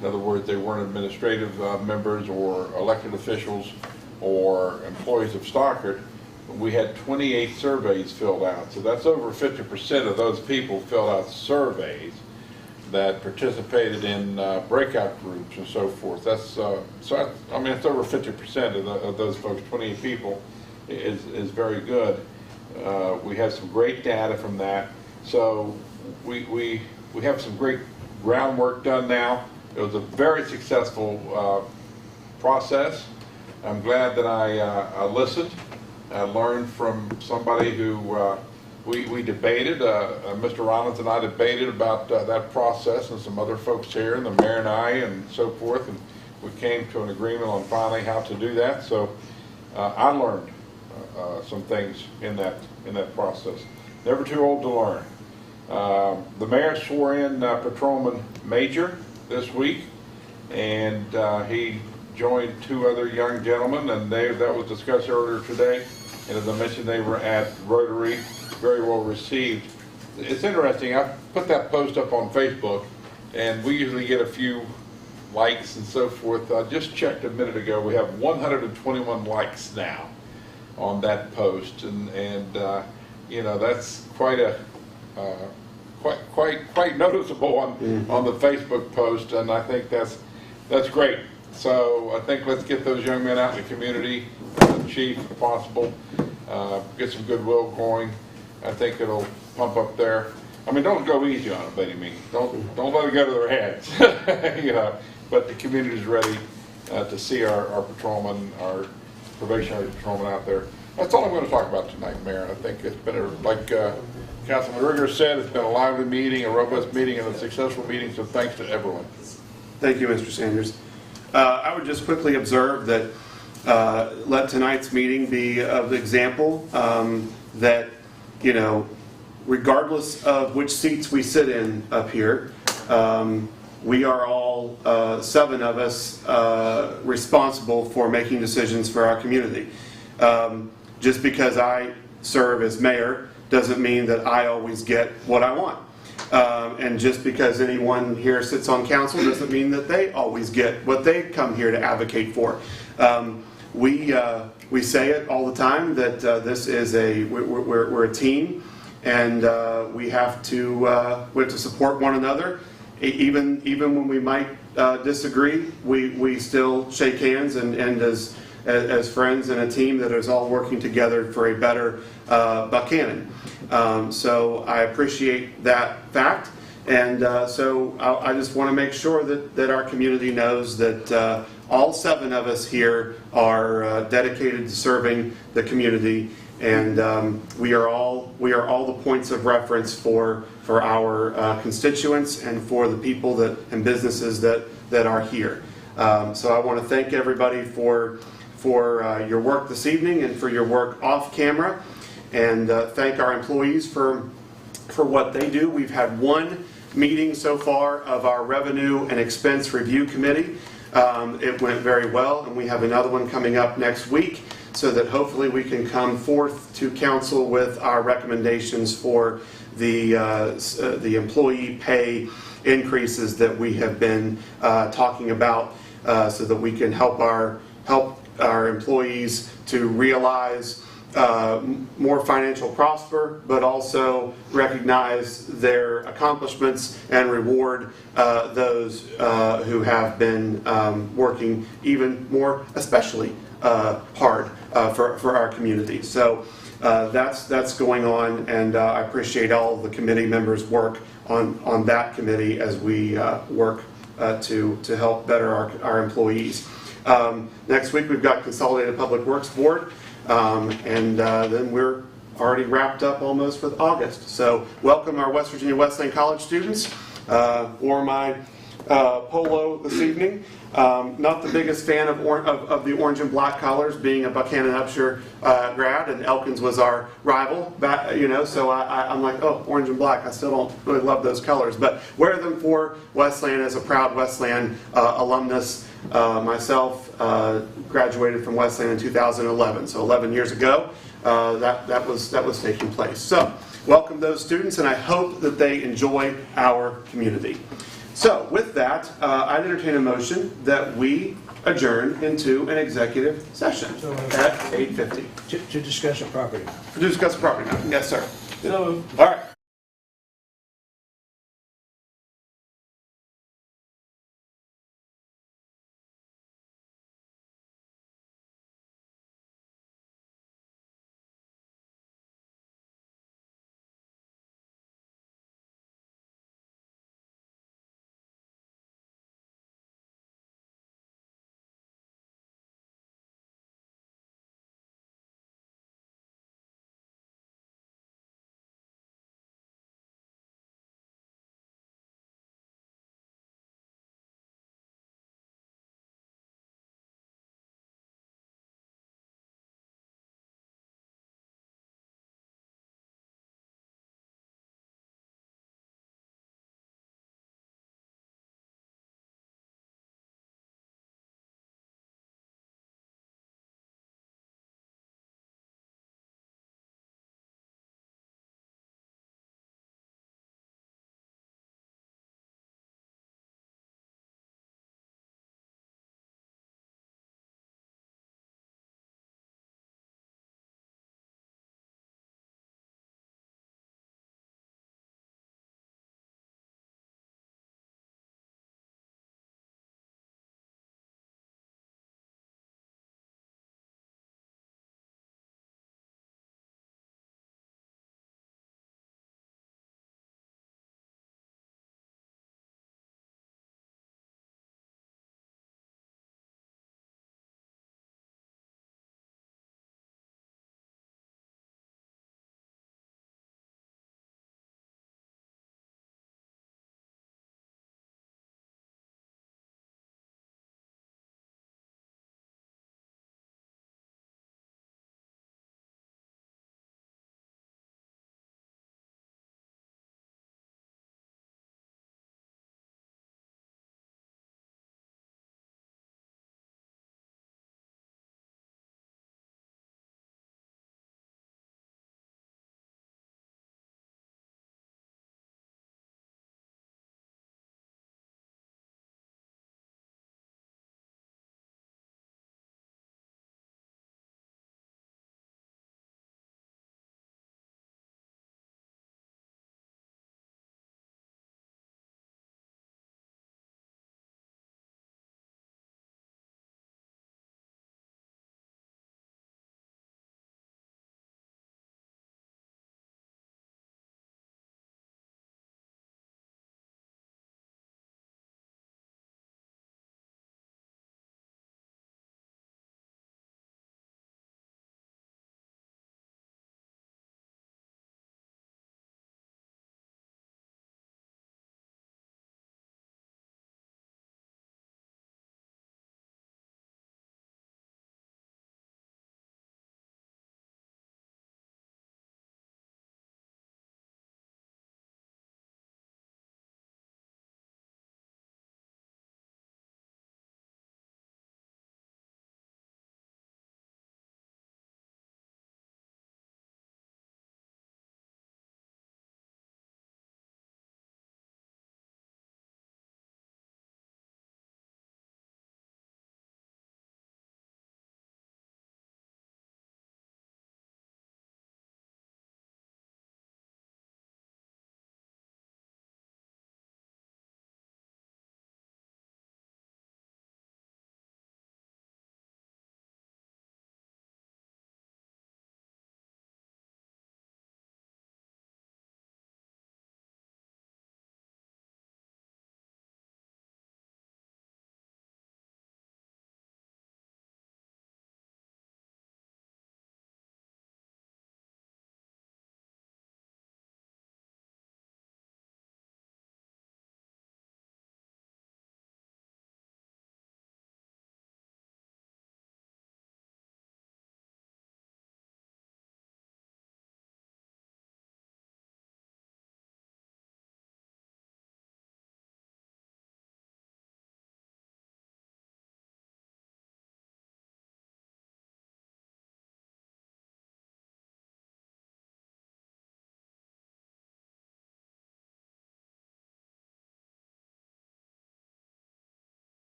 in other words, they weren't administrative members or elected officials or employees of Stockard, we had 28 surveys filled out. So that's over 50% of those people filled out surveys that participated in breakout groups and so forth. That's I mean, it's over 50% of those folks. 28 people is very good. We have some great data from that. So we have some great groundwork done now. It was a very successful process. I'm glad that I listened. I learned from somebody who we debated. Mr. Rollins and I debated about that process, and some other folks here, and the mayor and I, and so forth. And we came to an agreement on finally how to do that. So I learned some things in that process. Never too old to learn. The mayor swore in Patrolman Major this week, and he joined 2 other young gentlemen, and that was discussed earlier today. And as I mentioned, they were at Rotary, very well received. It's interesting, I put that post up on Facebook, and we usually get a few likes and so forth. I just checked a minute ago, we have 121 likes now on that post, and you know, that's quite a quite noticeable on the Facebook post, and I think that's great. So I think let's get those young men out in the community, chief if possible, get some goodwill going. I think it'll pump up there. I mean, don't go easy on them by any means. Don't let it go to their heads. You know, but the community's ready to see our patrolmen, our probationary patrolmen out there. That's all I'm going to talk about tonight, Mayor. I think it's been like Councilman Rigger said, it's been a lively meeting, a robust meeting, and a successful meeting. So thanks to everyone. Thank you, Mr. Sanders. I would just quickly observe that let tonight's meeting be of example that, you know, regardless of which seats we sit in up here, we are all, 7 of us, responsible for making decisions for our community. Just because I serve as mayor doesn't mean that I always get what I want. And just because anyone here sits on council doesn't mean that they always get what they come here to advocate for. We say it all the time that this is we're a team, and we have to support one another. Even when we might disagree, we still shake hands and as friends and a team that is all working together for a better Buchanan. So I appreciate that fact, and so I just want to make sure that our community knows that all 7 of us here are dedicated to serving the community, and we are all the points of reference for our constituents and for the people and businesses that are here. So I want to thank everybody for your work this evening and for your work off camera, and thank our employees for what they do. We've had 1 meeting so far of our Revenue and Expense Review Committee. It went very well, and we have another one coming up next week, so that hopefully we can come forth to council with our recommendations for the employee pay increases that we have been talking about, so that we can help our employees to realize more financial prosper, but also recognize their accomplishments and reward those who have been working even more, especially hard for our community. So that's going on, and I appreciate all of the committee members' work on that committee as we work to help better our employees. Next week we've got Consolidated Public Works Board, and then we're already wrapped up almost with August. So welcome our West Virginia Wesleyan College students. Wore my polo this evening. Not the biggest fan of the orange and black colors, being a Buchanan Upshur grad, and Elkins was our rival, so I'm like, oh, orange and black, I still don't really love those colors, but wear them for Wesleyan as a proud Wesleyan alumnus. Myself graduated from Wesleyan in 2011, so 11 years ago that was taking place. So welcome those students, and I hope that they enjoy our community. So with that, I'd entertain a motion that we adjourn into an executive session at 8:50. To discuss a property. To discuss a property matter. Yes, sir. So All right.